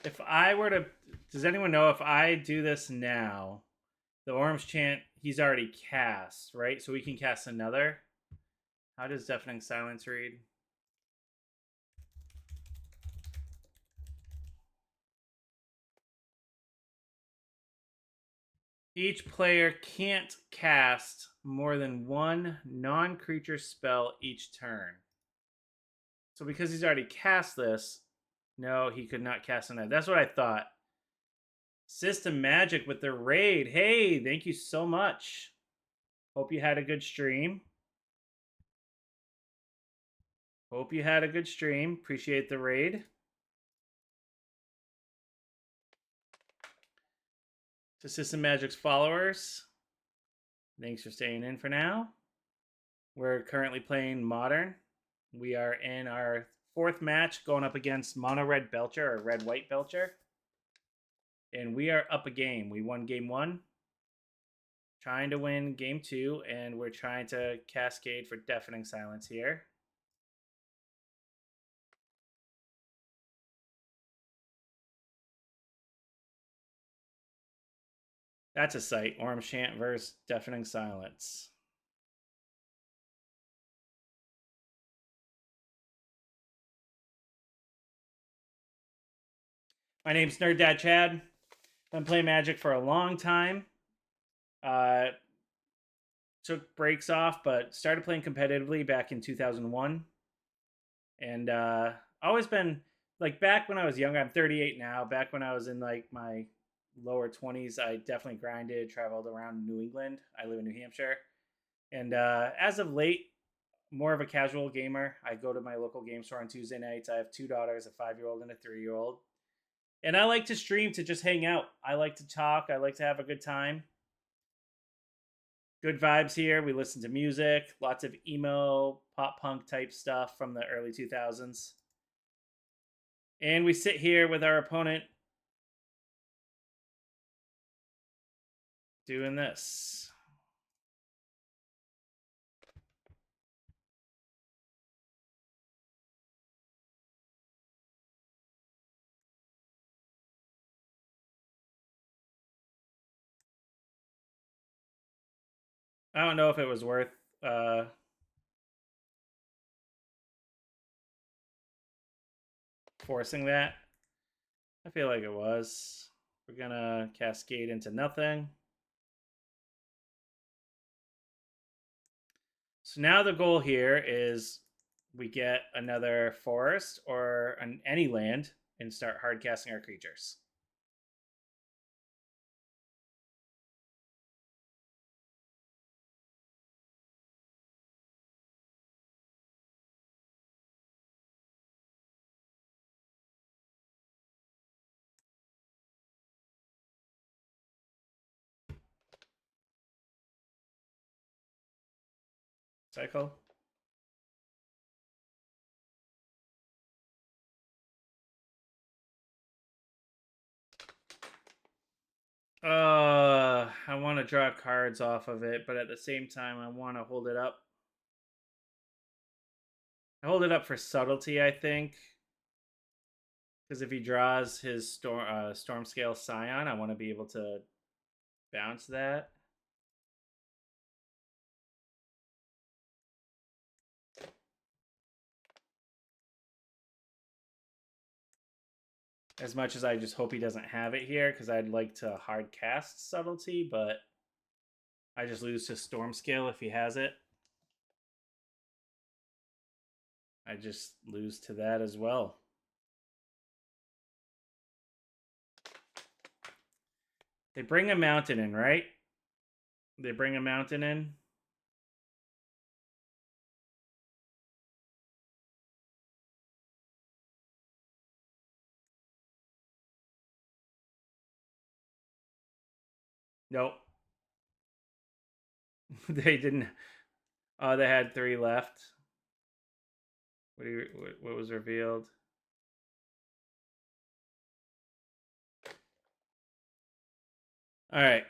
If I were to... Does anyone know if I do this now, the Orange Chant, he's already cast, right? So we can cast another. How does Deafening Silence read? Each player can't cast more than one non-creature spell each turn. So because he's already cast this, no, he could not cast another. That's what I thought. System Magic with the raid. Hey, thank you so much. Hope you had a good stream. Hope you had a good stream. Appreciate the raid. To System Magic's followers, thanks for staying in for now. We're currently playing Modern. We are in our fourth match going up against Mono Red Belcher or Red White Belcher. And we are up a game. We won game one, trying to win game two, and we're trying to Cascade for Deafening Silence here. That's a sight. Orm Chant versus Deafening Silence. My name's Nerd Dad Chad. Been playing Magic for a long time. Took breaks off, but started playing competitively back in 2001. And always been like back when I was younger. I'm 38 now. Back when I was in like my lower 20s, I definitely grinded, traveled around New England. I live in New Hampshire. And as of late, more of a casual gamer. I go to my local game store on Tuesday nights. I have two daughters, a 5-year-old and a 3-year-old. And I like to stream to just hang out. I like to talk. I like to have a good time. Good vibes here. We listen to music, lots of emo, pop punk type stuff from the early 2000s. And we sit here with our opponent doing this. I don't know if it was worth forcing that. I feel like it was. We're gonna Cascade into nothing. So now the goal here is we get another forest or any land and start hard casting our creatures. Cycle. I want to draw cards off of it, but at the same time, I want to hold it up. I hold it up for subtlety, I think. Because if he draws his storm scale Scion, I want to be able to bounce that. As much as I just hope he doesn't have it here, because I'd like to hard cast subtlety, but I just lose to storm scale if he has it. I just lose to that as well. They bring a mountain in, right? They bring a mountain in. Nope. They didn't. Oh, they had 3 left. What was revealed? All right.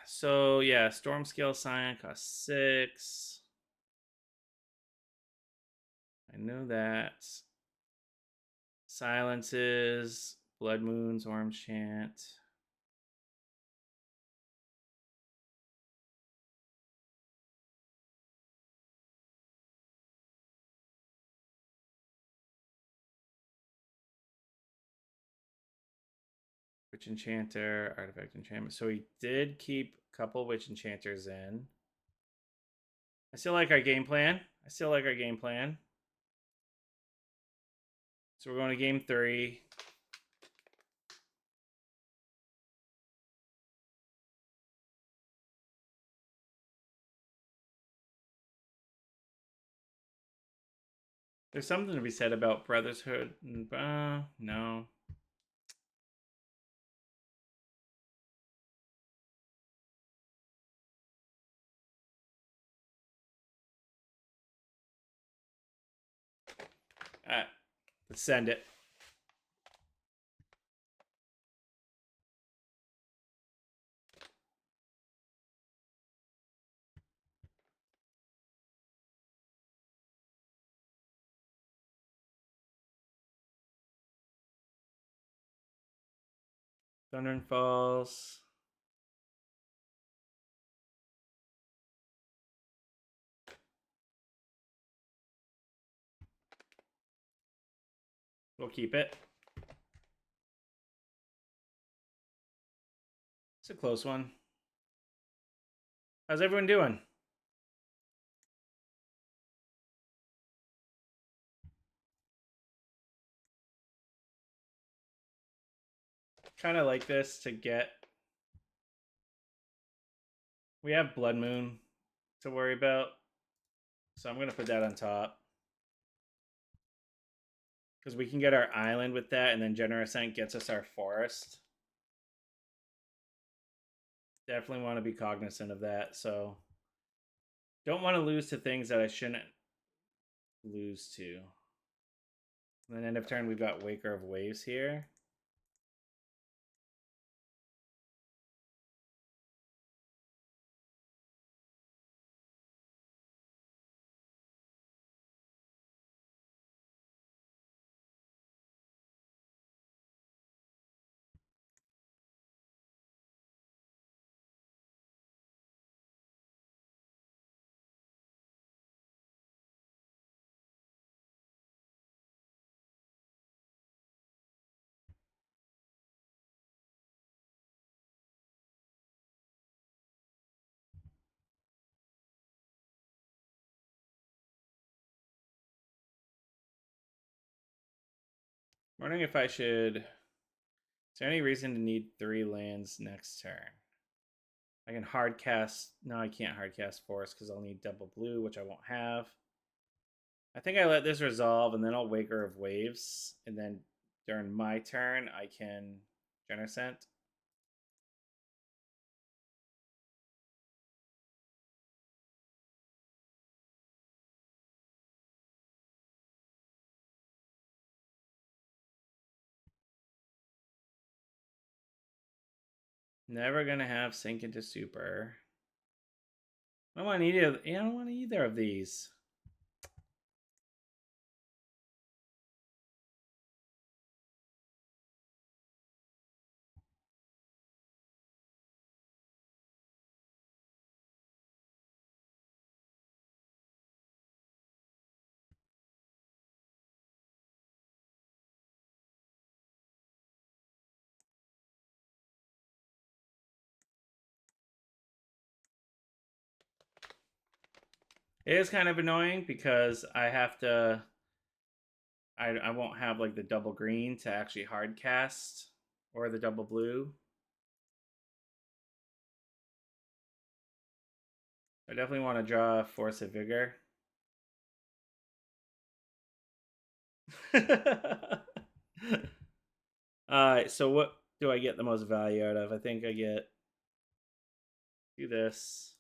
So yeah, storm scale Scion costs 6. I know that. Silences, Blood Moons, Orm Chant. For Witch Enchanter, Artifact Enchantment. So we did keep a couple Witch Enchanters in. I still like our game plan. So we're going to game 3. There's something to be said about Brotherhood. No. Let's send it. Thunder and Falls. We'll keep it. It's a close one. How's everyone doing? Kind of like this to get... We have Blood Moon to worry about. So I'm going to put that on top. Because we can get our island with that, and then Generous Ascent gets us our forest. Definitely want to be cognizant of that. So don't want to lose to things that I shouldn't lose to. And then end of turn, we've got Waker of Waves here. I'm wondering if I should... Is there any reason to need 3 lands next turn? I can hard cast... No, I can't hard cast Forest because I'll need double blue, which I won't have. I think I let this resolve, and then I'll Waker of Waves. And then during my turn, I can Generous Ascent. Never gonna have Sink into Super. I don't want either of these. It is kind of annoying because I have to... I won't have like the double green to actually hard cast, or the double blue. I definitely want to draw Force of Vigor. Alright, so what do I get the most value out of? I think I get... Do this.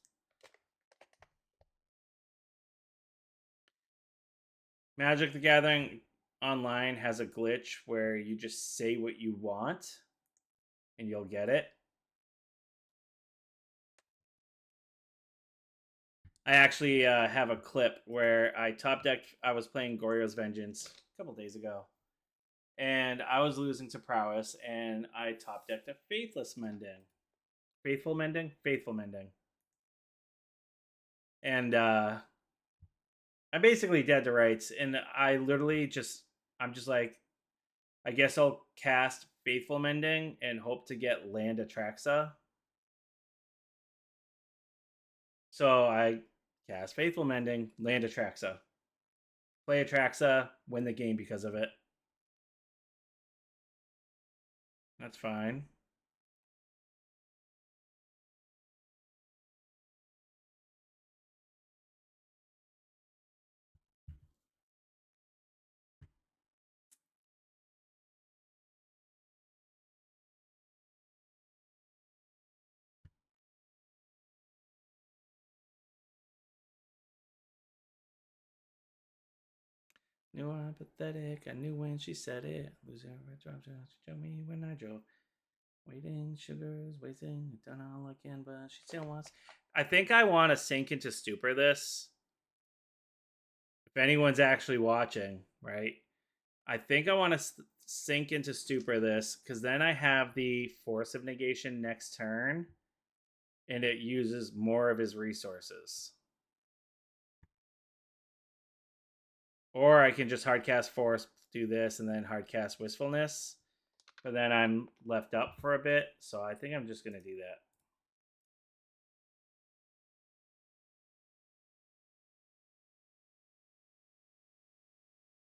Magic the Gathering Online has a glitch where you just say what you want and you'll get it. I actually have a clip where I top decked... I was playing Goryo's Vengeance a couple days ago. And I was losing to Prowess, and I top decked a Faithless Mending. Faithful Mending? Faithful Mending. And I'm basically dead to rights, and I literally just... I'm just like, I guess I'll cast Faithful Mending and hope to get land Atraxa. So I cast Faithful Mending, land Atraxa. Play Atraxa, win the game because of it. That's fine. Knew I'm pathetic. I knew when she said it. Losing her job, show me when I drove. Waiting, sugars, waiting. Done all I can, but she still wants. I think I want to sink into stupor this. If anyone's actually watching, right? I think I want to sink into stupor this because then I have the force of negation next turn, and it uses more of his resources. Or I can just hardcast force, do this, and then hardcast wistfulness. But then I'm left up for a bit, so I think I'm just going to do that.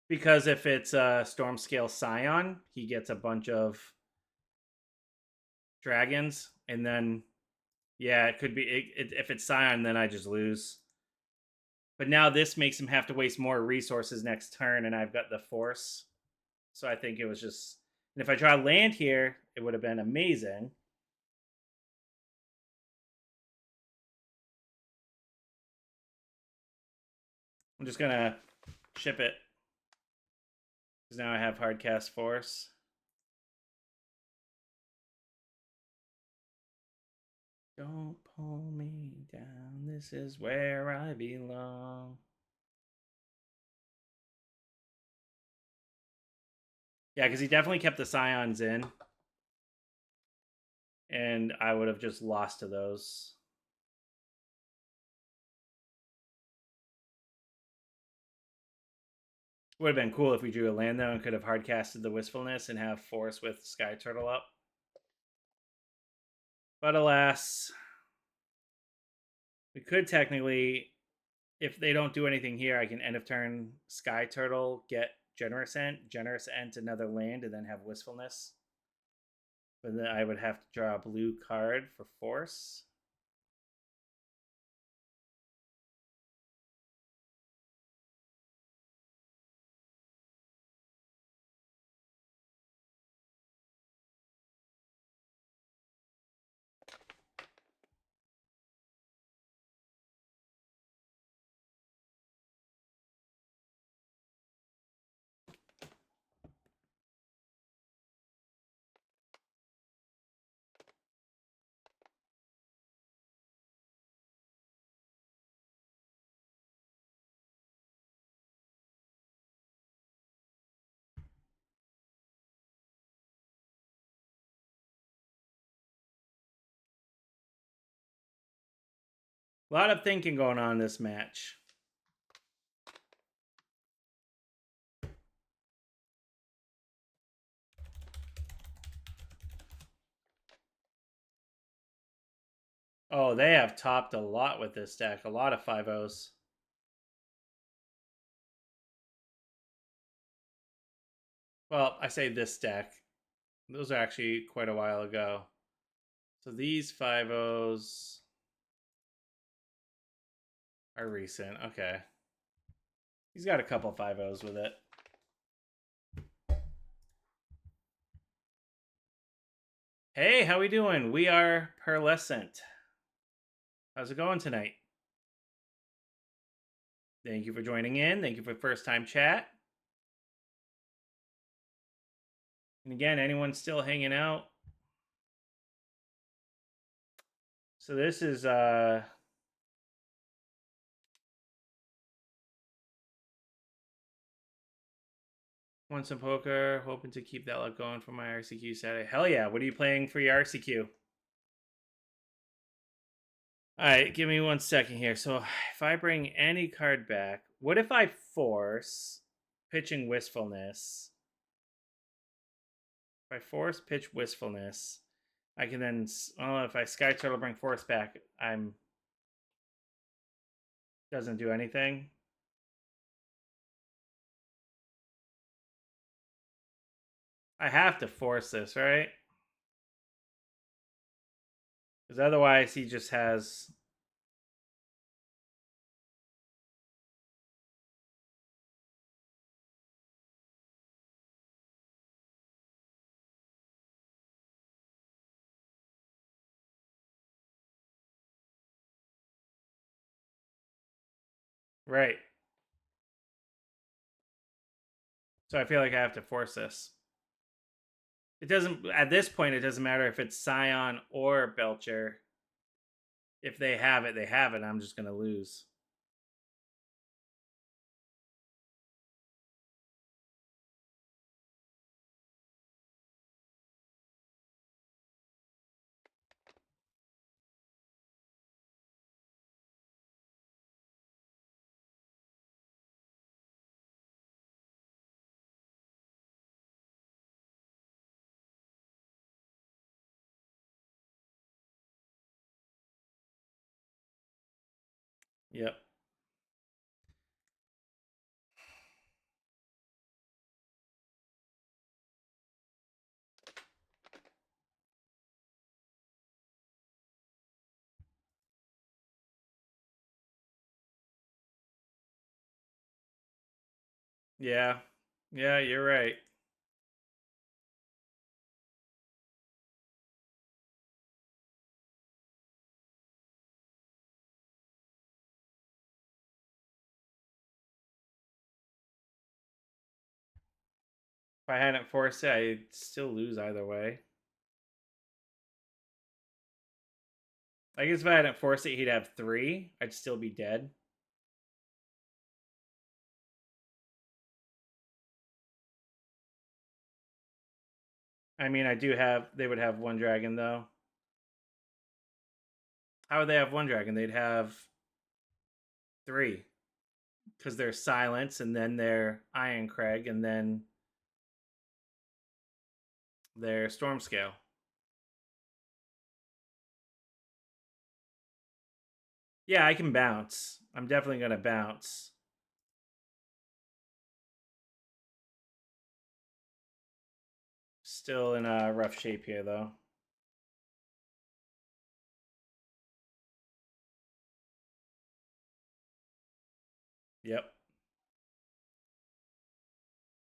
Because if it's a Storm Scale Scion, he gets a bunch of dragons, and then yeah, it could be if it's Scion, then I just lose. But now this makes him have to waste more resources next turn, and I've got the force. So I think it was just. And if I draw land here, it would have been amazing. I'm just gonna ship it because now I have hardcast force. Don't pull me down. This is where I belong. Yeah, because he definitely kept the Scions in. And I would have just lost to those. Would have been cool if we drew a land though and could have hardcasted the Wistfulness and have force with Sky Turtle up. But alas, we could technically, if they don't do anything here, I can end of turn Sky Turtle, get Generous Ent another land, and then have Wistfulness. But then I would have to draw a blue card for force. A lot of thinking going on in this match. Oh, they have topped a lot with this deck. A lot of 5-0s. Well, I say this deck. Those are actually quite a while ago. So these 5-0s are recent. Okay. He's got a couple 5-0s with it. Hey, how we doing? We are Pearlescent. How's it going tonight? Thank you for joining in. Thank you for first time chat. And again, anyone still hanging out? So this is won some poker, hoping to keep that luck going for my RCQ Saturday. Hell yeah! What are you playing for your RCQ? All right, give me 1 second here. So if I bring any card back, what if I force pitching Wistfulness? If I force pitch wistfulness, I can then. Oh, if I Sky Turtle bring force back, I'm. Doesn't do anything. I have to force this, right? Because otherwise he just has. Right. So I feel like I have to force this. It doesn't, at this point, it doesn't matter if it's Scion or Belcher. If they have it, they have it. I'm just going to lose. Yep. Yeah. Yeah, you're right. If I hadn't forced it, I'd still lose either way. I guess if I hadn't forced it, he'd have 3. I'd still be dead. I mean, I do have. They would have 1 dragon, though. How would they have 1 dragon? They'd have 3. Because they're Silence, and then they're Iron Craig, and then they're Storm Scale. Yeah, I can bounce. I'm definitely going to bounce. Still in a rough shape here, though. Yep.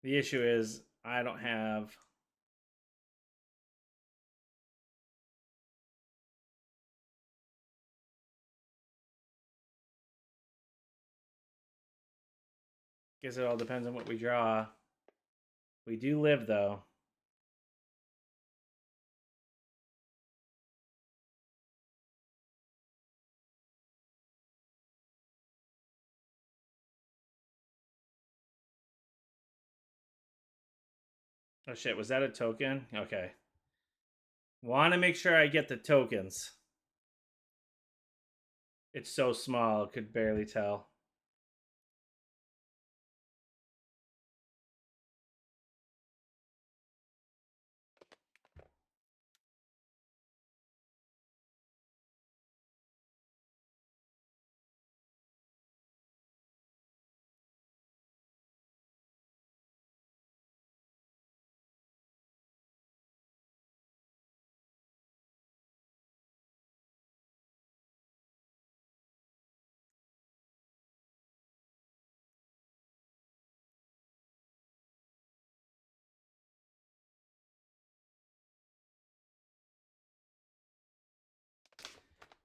The issue is I don't have. Guess it all depends on what we draw. We do live, though. Oh shit, was that a token? Okay. Want to make sure I get the tokens. It's so small, could barely tell.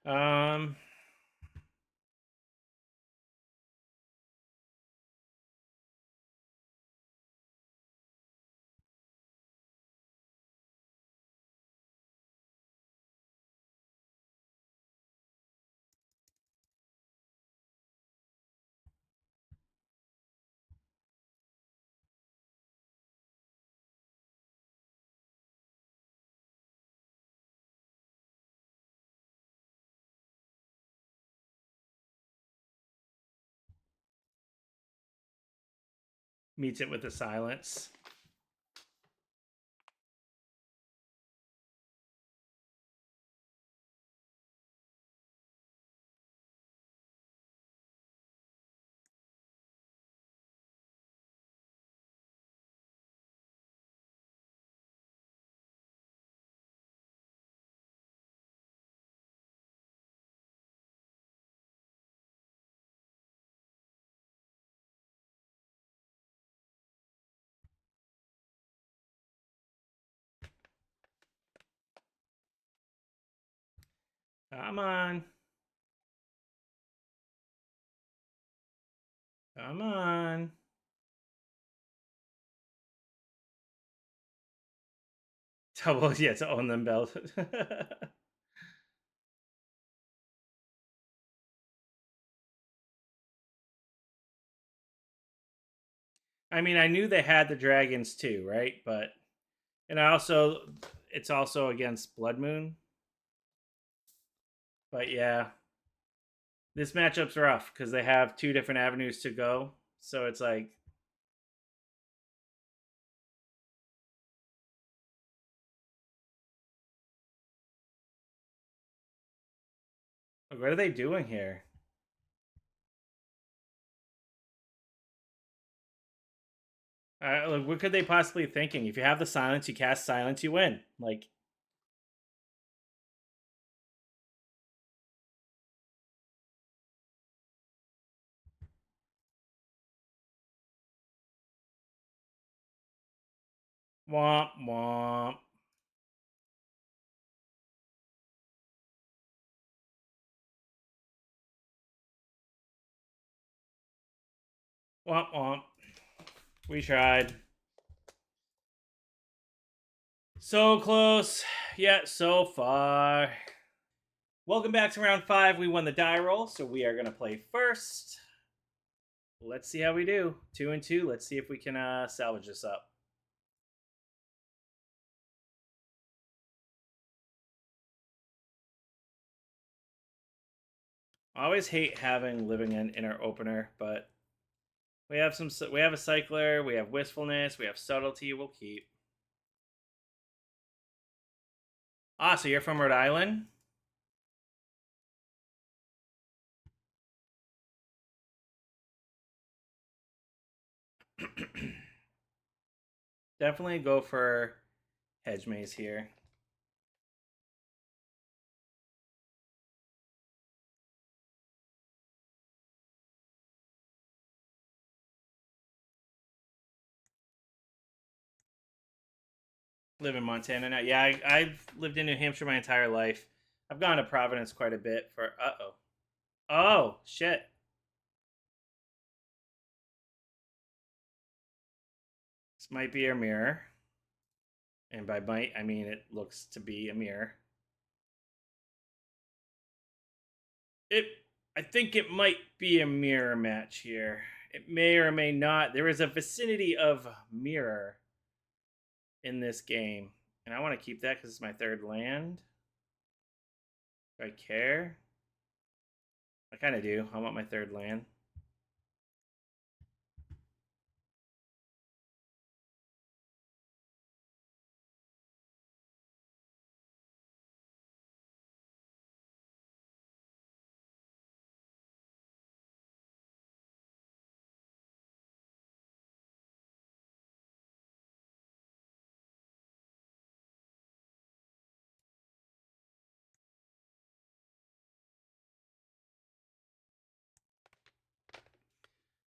Um, meets it with the silence. Come on. Come on. Double, yeah, to own them belt. I mean, I knew they had the dragons too, right? But and I also it's also against Blood Moon. But yeah, this matchup's rough because they have two different avenues to go. So it's like, what are they doing here? Like, what could they possibly be thinking? If you have the silence, you cast silence, you win. Like, womp womp. Womp womp. We tried. So close, yet so far. Welcome back to round 5. We won the die roll, so we are going to play first. Let's see how we do. 2 and 2. Let's see if we can salvage this up. I always hate having living end in our opener, but we have some. We have a cycler. We have wistfulness. We have subtlety. We'll keep. Ah, so you're from Rhode Island? Definitely go for hedge maze here. Live in Montana now. Yeah, I've lived in New Hampshire my entire life. I've gone to Providence quite a bit for. Oh, shit. This might be a mirror. And by might, I mean it looks to be a mirror. It, I think it might be a mirror match here. It may or may not. There is a vicinity of mirror in this game, and I want to keep that because it's my third land. Do I care? I kind of do. I want my third land.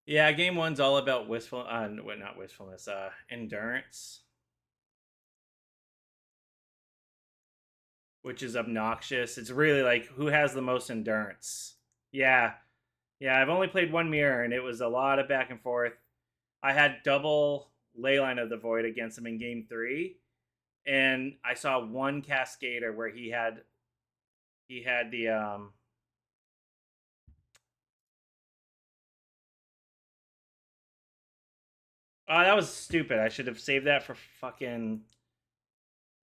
Yeah, game one's all about wistful. What not wistfulness? Endurance, which is obnoxious. It's really like who has the most endurance. Yeah, yeah. I've only played one mirror, and it was a lot of back and forth. I had double Leyline of the Void against him in game 3, and I saw one Cascader where he had the Oh, that was stupid. I should have saved that for fucking.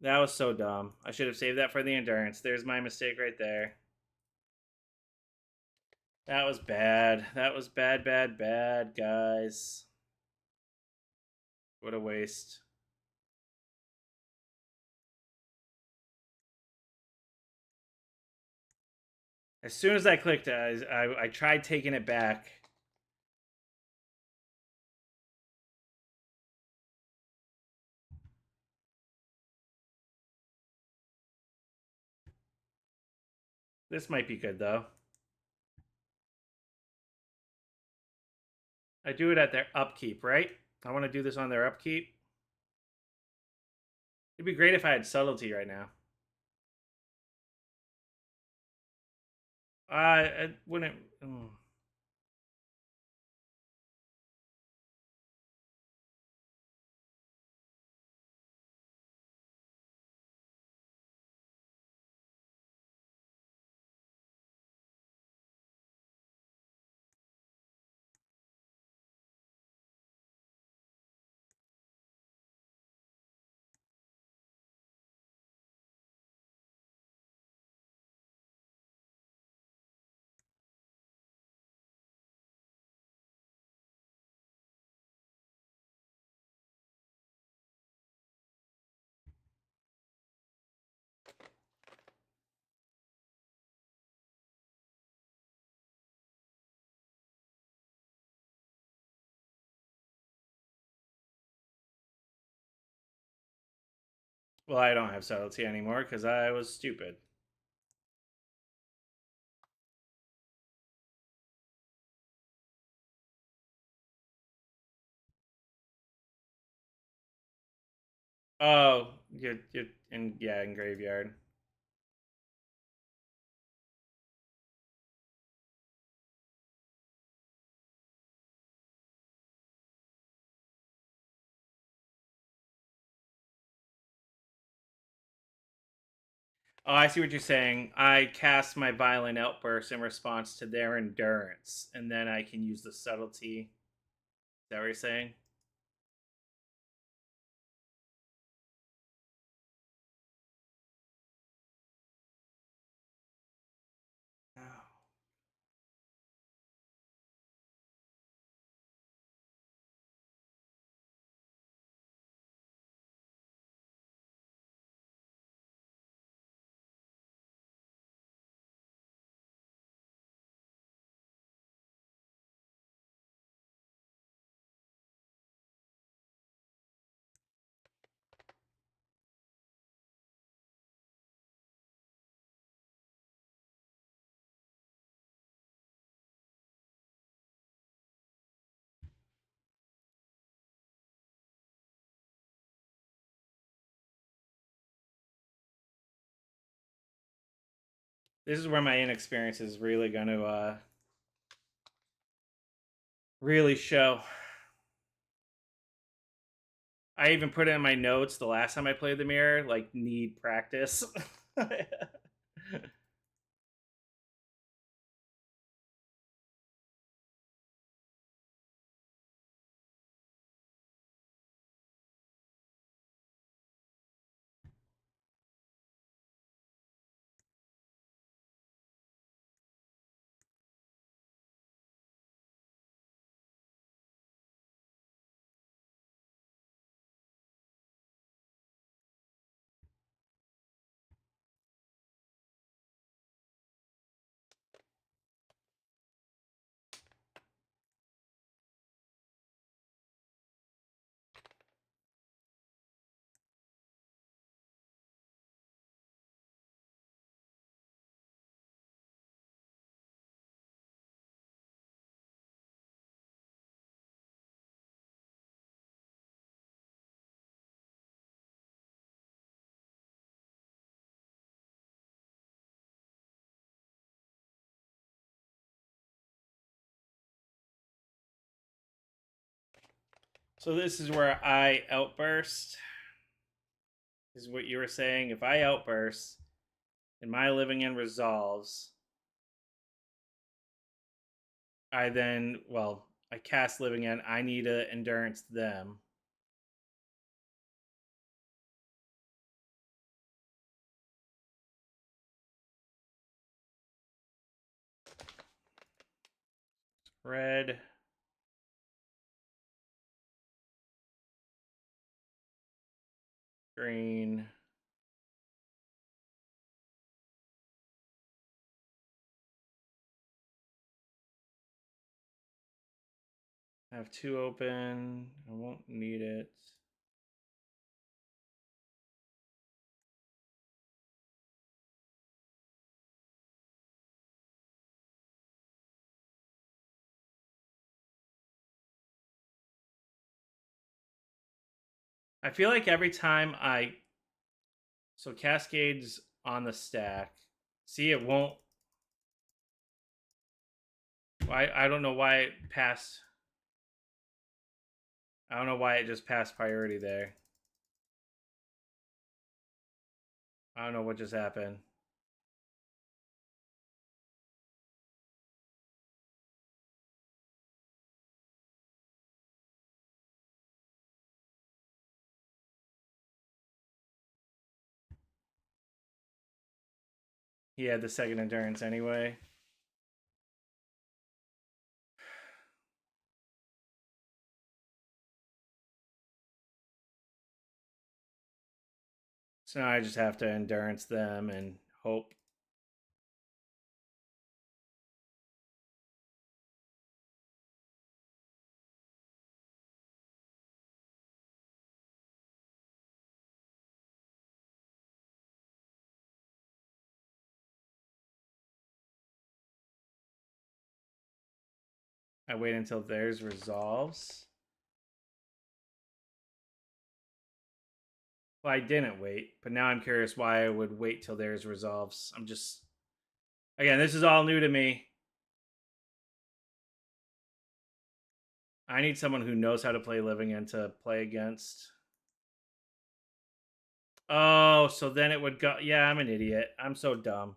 That was so dumb. I should have saved that for the endurance. There's my mistake right there. That was bad. That was bad, bad, bad, guys. What a waste. As soon as I clicked, I tried taking it back. This might be good, though. I do it at their upkeep, right? I want to do this on their upkeep. It'd be great if I had subtlety right now. I wouldn't. Well, I don't have subtlety anymore because I was stupid. Oh, you're in graveyard. Oh, I see what you're saying. I cast my violent outburst in response to their endurance, and then I can use the subtlety. Is that what you're saying? Oh. This is where my inexperience is really going to really show. I even put it in my notes the last time I played the mirror, like need practice. So this is where I outburst. Is what you were saying. If I outburst and my living end resolves, I then I cast living end. I need to endurance them. Red, green. I have two open. I won't need it. I feel like every time I Cascade's on the stack. See, it won't. Why? I don't know why it passed. I don't know why it just passed priority there. I don't know what just happened. He had the second endurance anyway. So now I just have to endurance them and hope. I wait until theirs resolves. Well, I didn't wait, but now I'm curious why I would wait till theirs resolves. I'm just. Again, this is all new to me. I need someone who knows how to play Living End to play against. Oh, so then it would go. Yeah, I'm an idiot. I'm so dumb.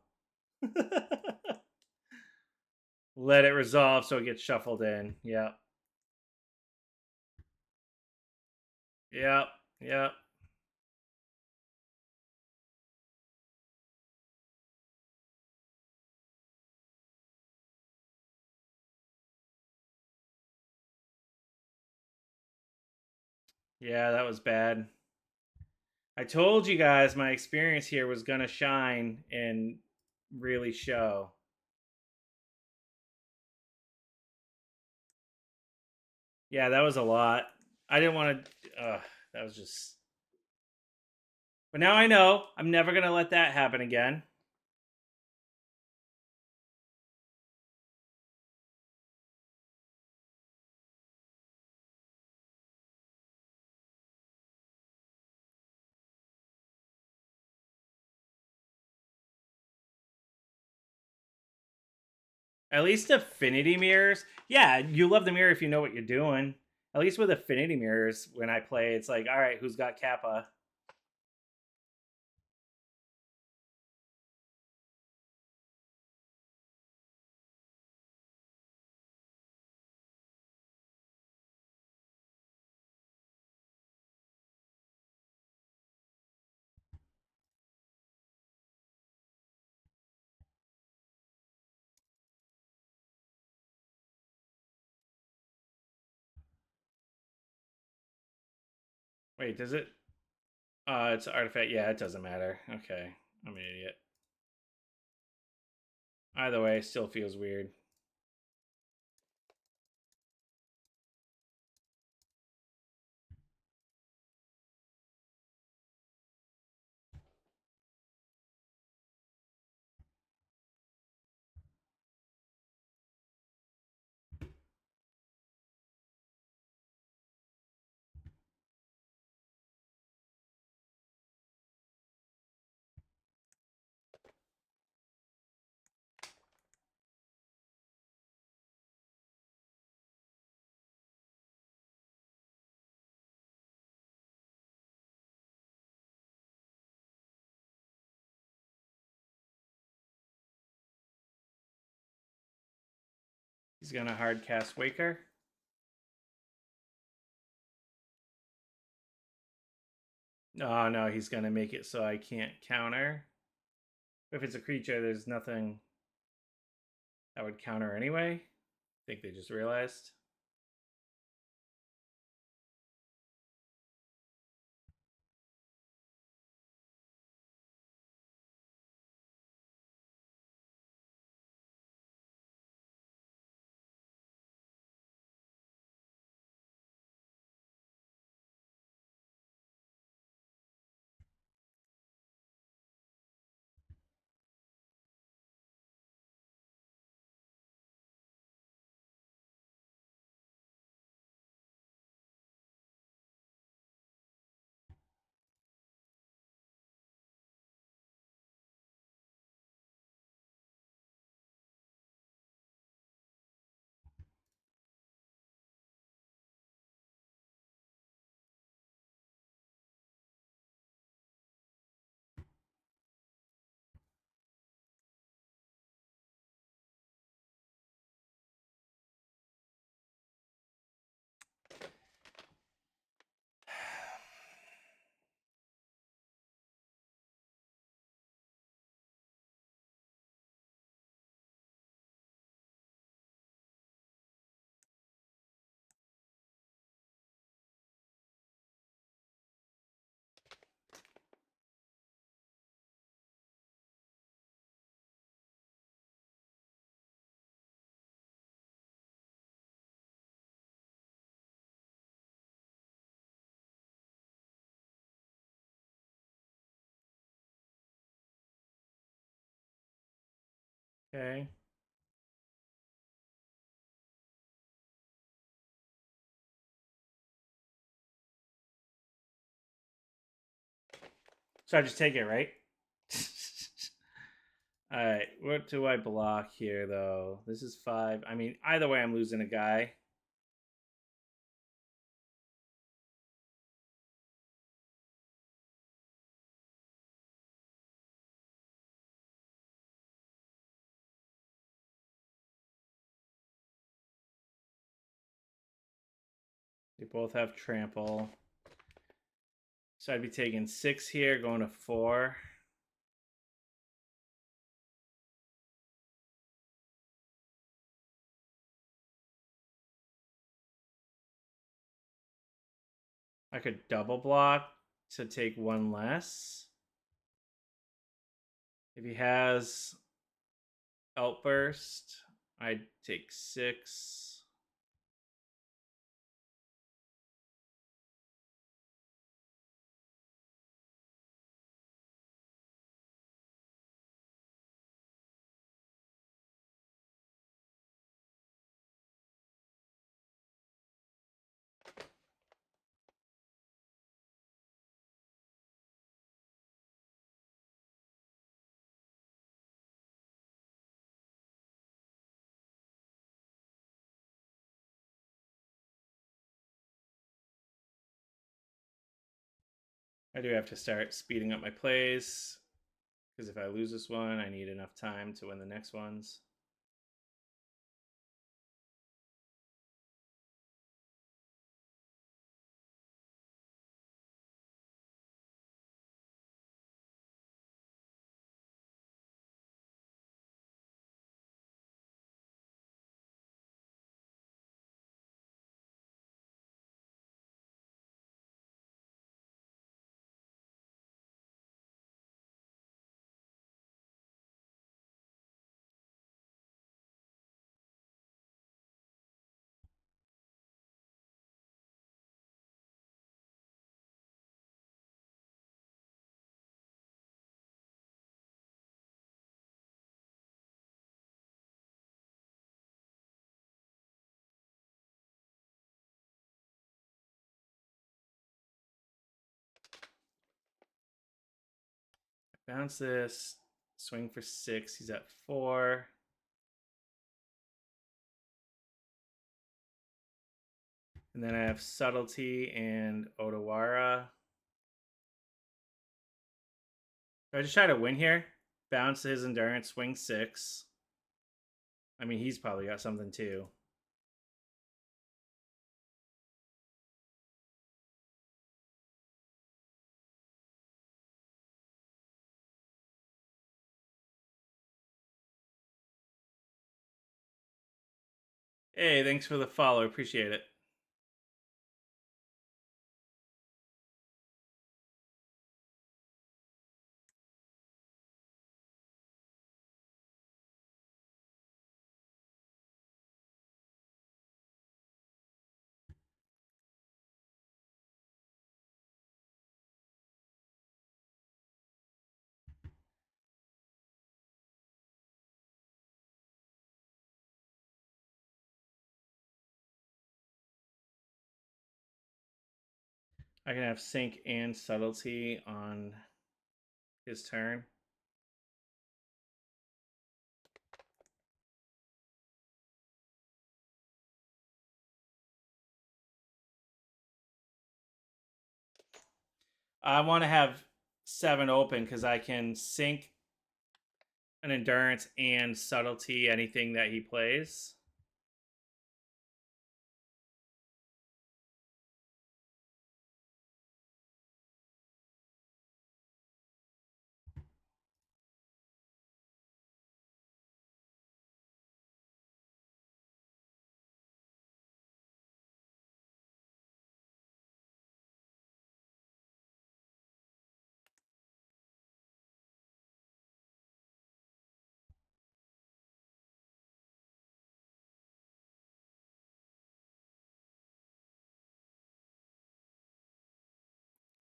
Let it resolve so it gets shuffled in. Yep. Yep. Yep. Yeah, that was bad. I told you guys my experience here was gonna shine and really show. Yeah, that was a lot. I didn't want to. That was just. But now I know I'm never gonna let that happen again. At least affinity mirrors. Yeah, you love the mirror if you know what you're doing. At least with affinity mirrors, when I play, it's like, all right, who's got Kappa? Wait, does it? It's an artifact. Yeah, it doesn't matter. Okay, I'm an idiot. Either way, still feels weird. He's gonna hard cast Waker. Oh no, he's gonna make it so I can't counter. If it's a creature, there's nothing that would counter anyway. I think they just realized. Okay. So I just take it, right? All right. What do I block here, though? This is 5. I mean, either way, I'm losing a guy. They both have trample. So I'd be taking 6 here, going to 4. I could double block to take 1 less. If he has Outburst, I'd take 6. I do have to start speeding up my plays because if I lose this one, I need enough time to win the next ones. Bounce this, swing for 6. He's at 4. And then I have Subtlety and Odawara. So I just try to win here. Bounce his Endurance, swing 6. I mean, he's probably got something too. Hey, thanks for the follow. Appreciate it. I can have Sync and Subtlety on his turn. I want to have 7 open because I can Sync an Endurance and Subtlety anything that he plays.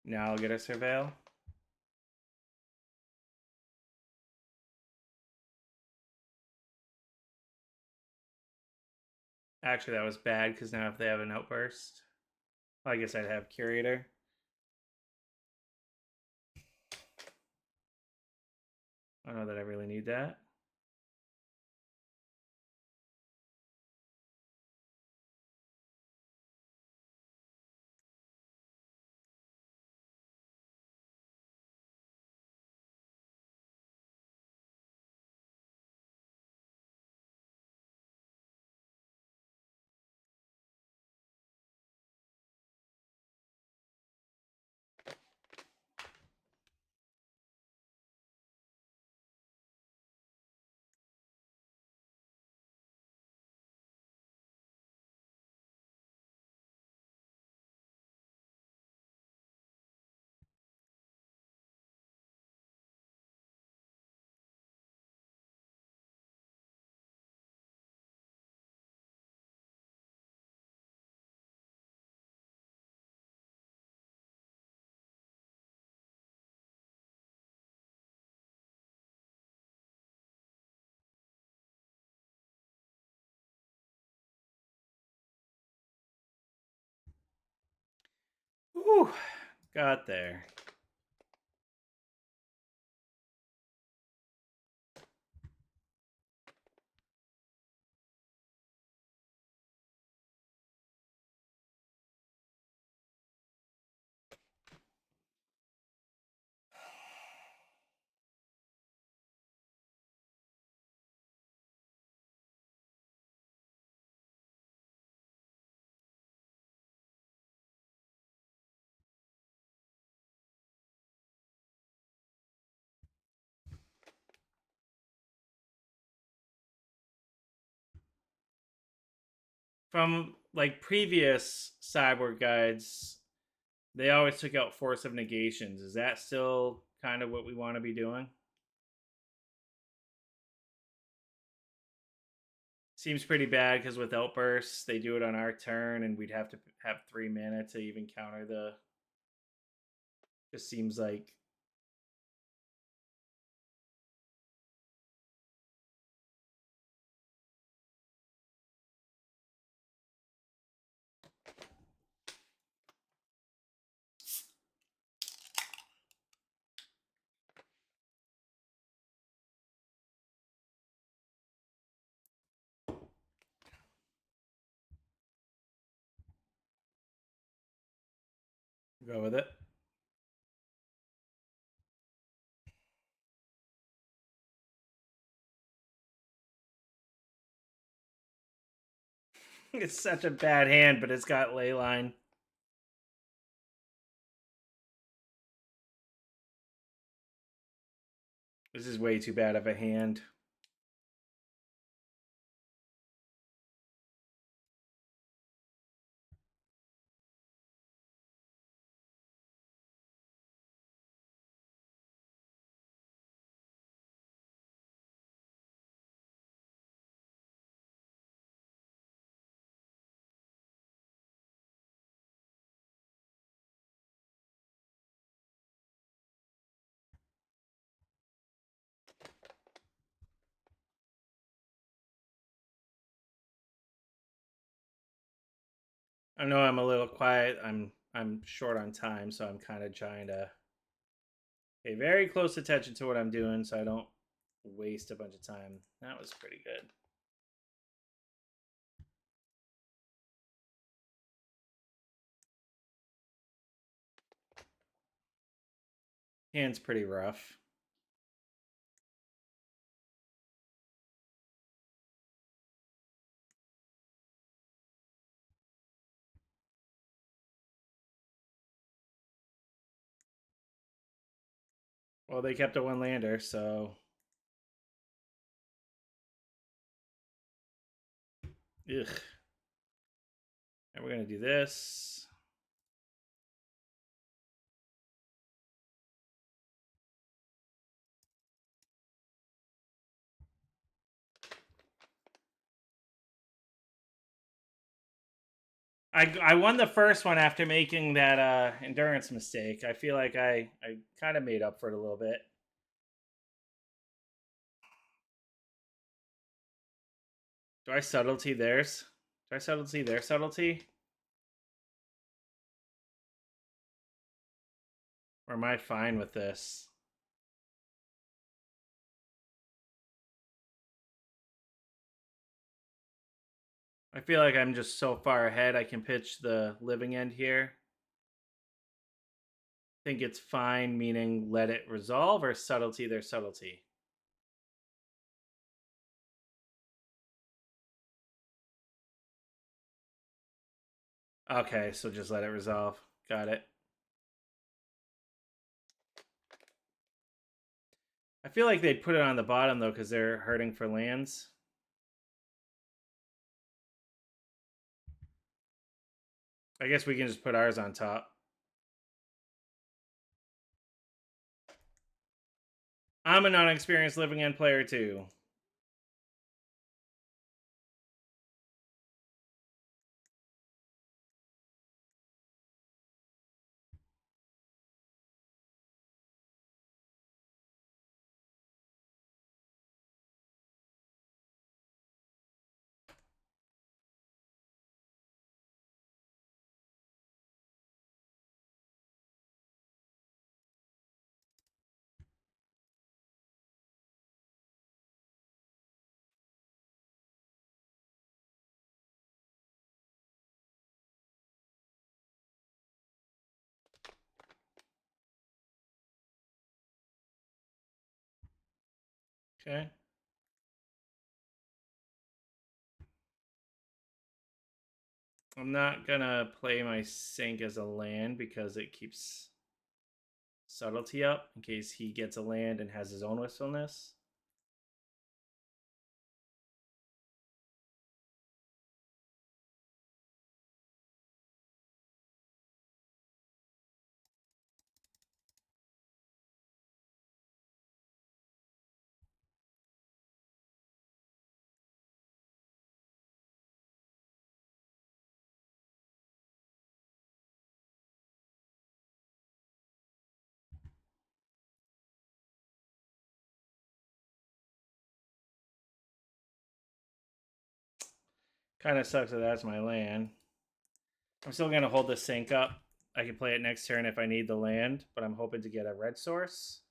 Now I'll get a Surveil. Actually, that was bad because now if they have an outburst, well, I guess I'd have curator. I don't know that I really need that. Whew, got there. From like previous cyborg guides, they always took out force of negations. Is that still kind of what we want to be doing? Seems pretty bad because with outbursts, they do it on our turn, and we'd have to have 3 mana to even counter the. Just seems like. Go with it. It's such a bad hand, but it's got leyline. This is way too bad of a hand. I know I'm a little quiet. I'm short on time, so I'm kind of trying to pay very close attention to what I'm doing so I don't waste a bunch of time. That was pretty good. Hand's pretty rough. Well, they kept a one lander, so. Ugh. And we're going to do this. I won the first one after making that endurance mistake. I feel like I kind of made up for it a little bit. Do I subtlety theirs? Our subtlety, their subtlety? Or am I fine with this? I feel like I'm just so far ahead I can pitch the living end here. Think it's fine, meaning let it resolve, or subtlety, their subtlety? Okay, so just let it resolve. Got it. I feel like they'd put it on the bottom, though, because they're hurting for lands. I guess we can just put ours on top. I'm a non-experienced living end player, too. Okay. I'm not gonna play my sink as a land because it keeps subtlety up in case he gets a land and has his own wistfulness. Kind of sucks that that's my land. I'm still gonna hold the sink up. I can play it next turn if I need the land, but I'm hoping to get a red source.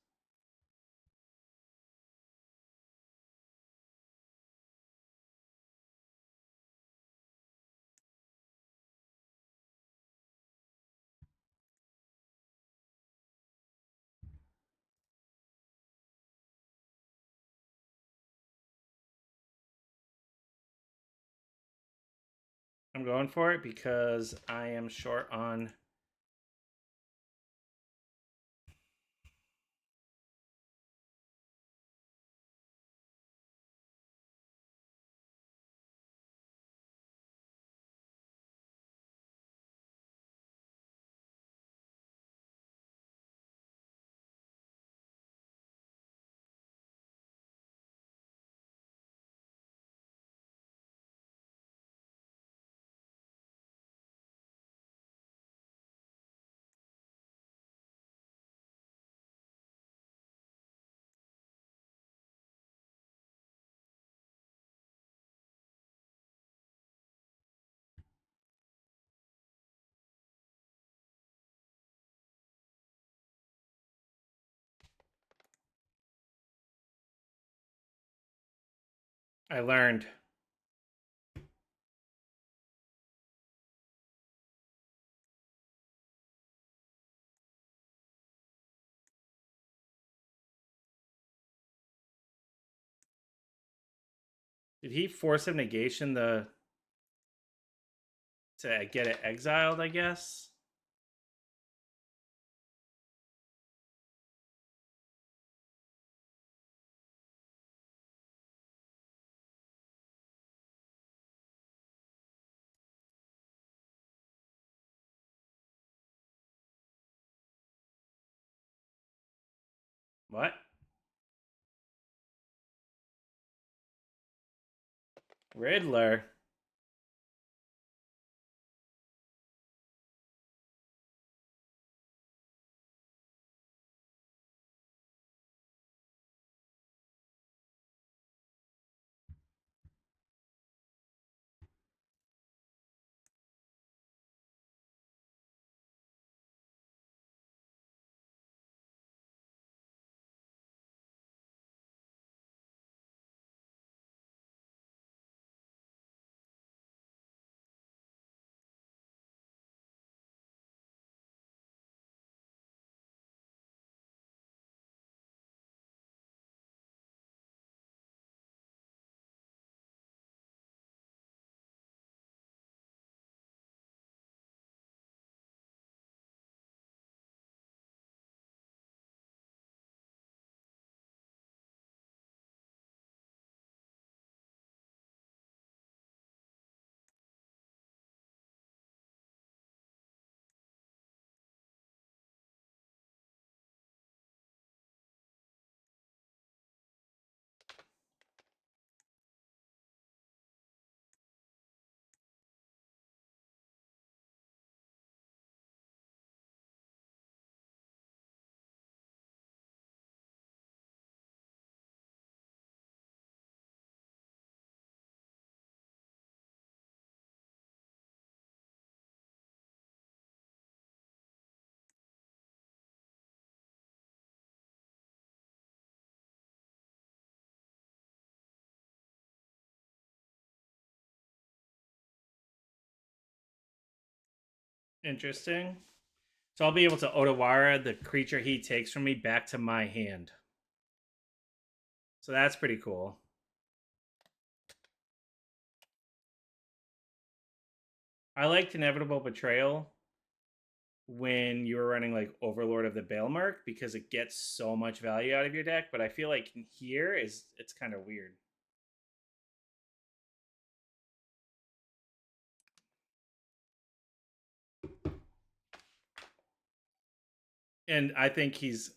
I'm going for it because I am short on. I learned. Did he force of negation to get it exiled? I guess. What? Riddler. Interesting. So I'll be able to Otawara the creature he takes from me back to my hand. So that's pretty cool. I liked Inevitable Betrayal when you were running like Overlord of the Bailmark because it gets so much value out of your deck, but I feel like here it's kind of weird. And I think he's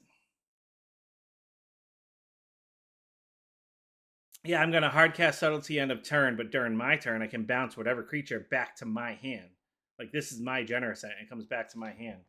yeah, I'm gonna hardcast Subtlety end of turn, but during my turn I can bounce whatever creature back to my hand. Like this is my generous and it comes back to my hand.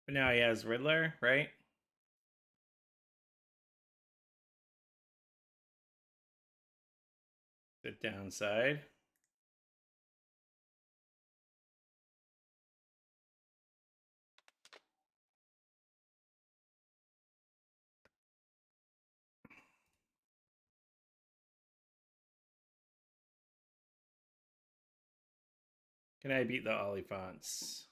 But now he has Riddler, right? The downside. Can I beat the Oliphants?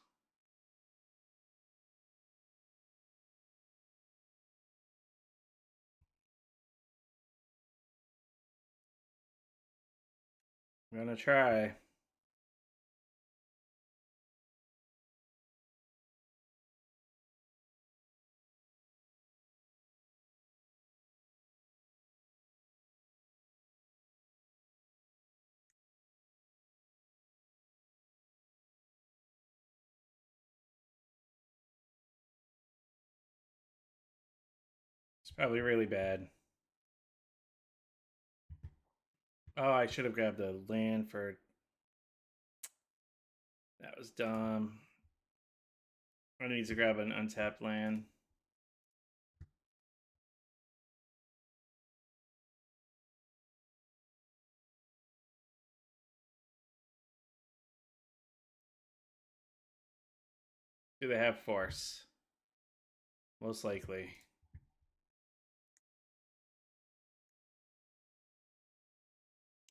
I'm gonna try. It's probably really bad. Oh, I should have grabbed the land for. That was dumb. I need to grab an untapped land. Do they have force? Most likely.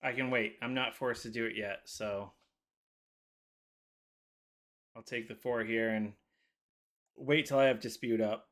I can wait. I'm not forced to do it yet, so I'll take the 4 here and wait till I have dispute up.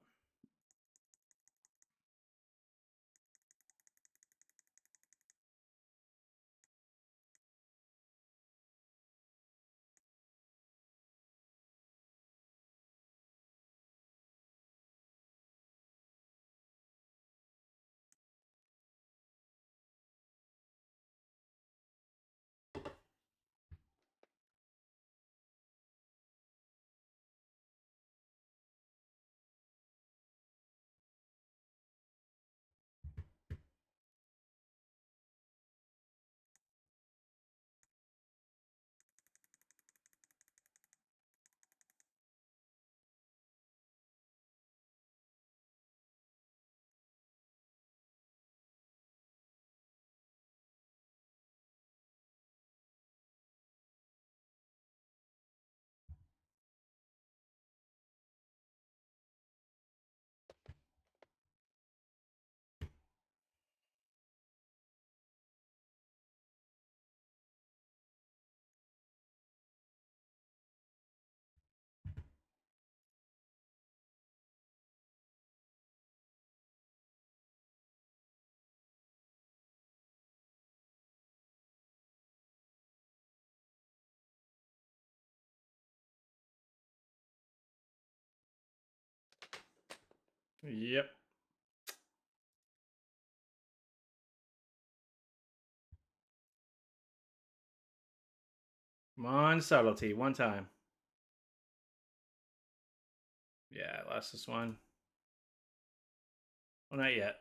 Yep. Come on, subtlety. One time. Yeah, I lost this one. Well, not yet.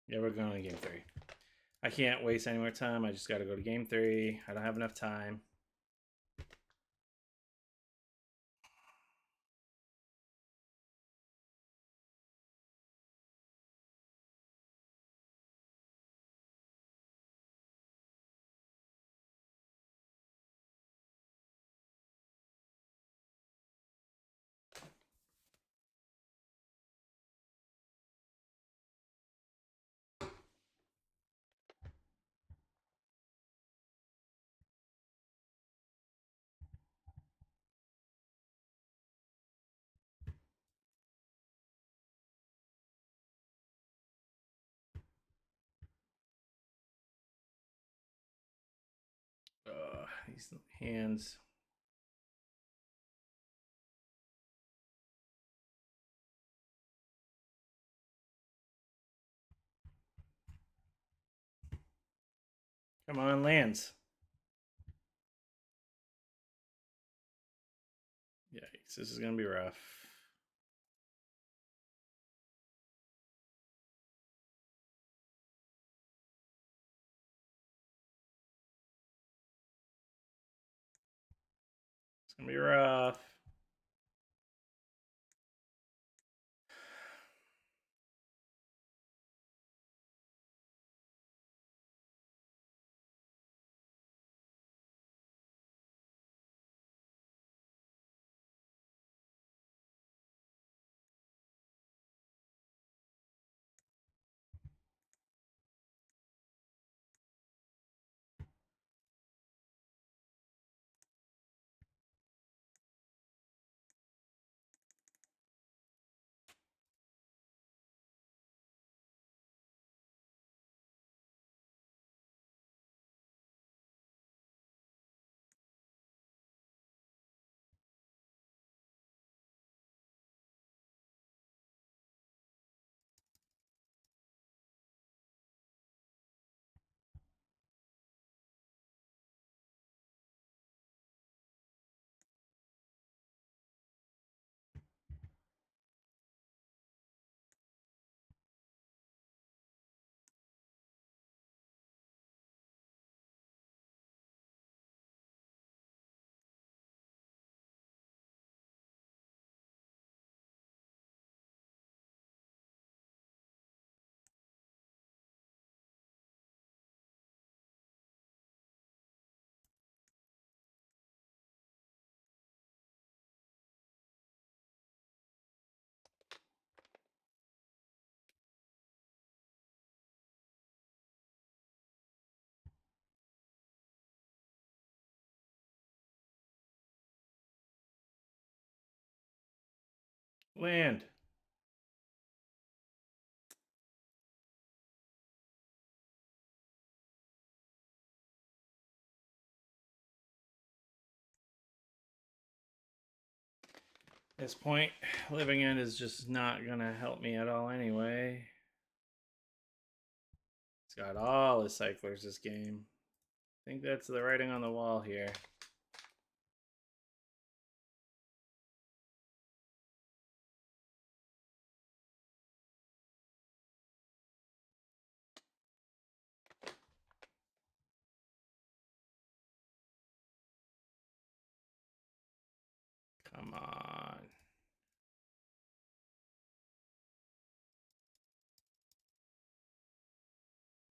Yeah, we're going to game 3. I can't waste any more time. I just got to go to game 3. I don't have enough time. These hands. Come on, lands. Yikes, this is going to be rough. It's going to be rough. Land. At this point, living end is just not going to help me at all anyway. He's got all his cyclers this game. I think that's the writing on the wall here. Come on.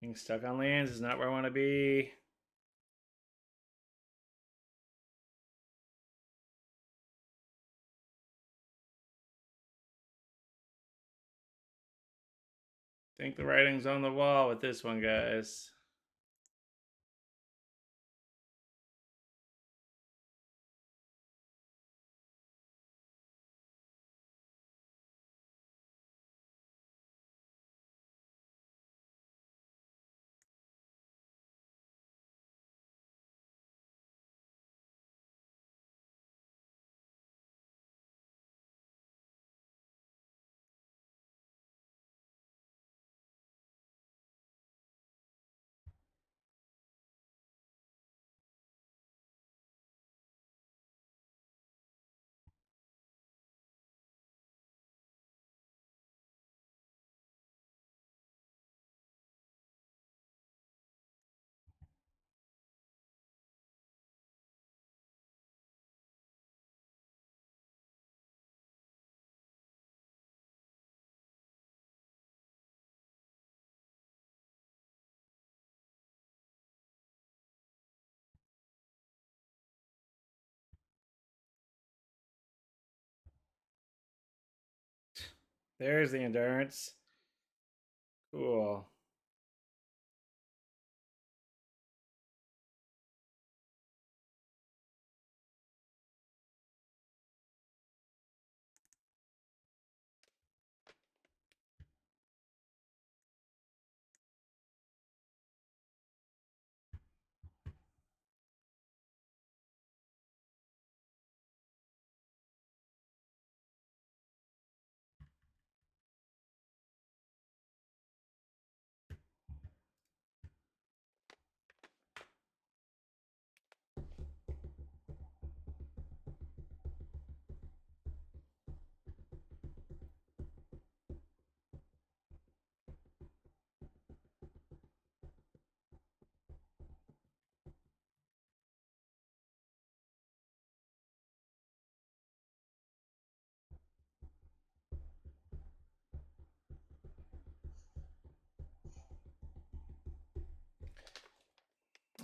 Being stuck on lands is not where I want to be. I think the writing's on the wall with this one, guys. There's the endurance. Cool.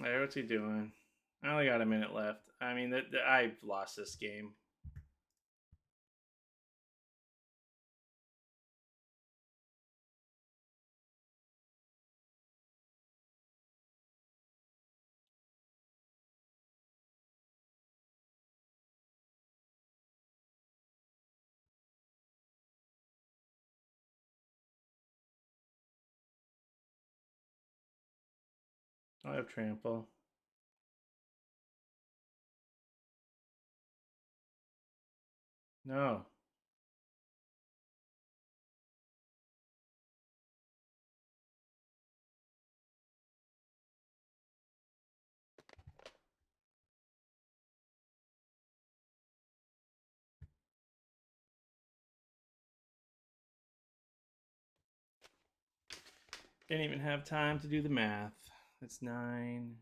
Hey, what's he doing? I only got a minute left. I mean, I've lost this game. I have trample. No. Didn't even have time to do the math. That's 9,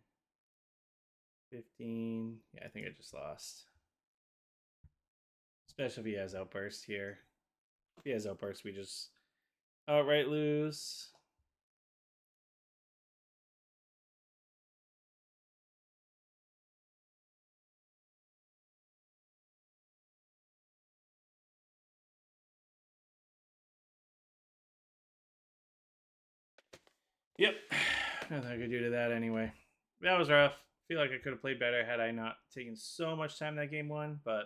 15. Yeah, I think I just lost. Especially if he has outburst here. If he has outburst, we just outright lose. Yep. Nothing I could do to that anyway. That was rough. I feel like I could have played better had I not taken so much time that game one, but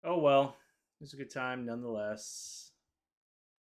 oh well. It was a good time nonetheless.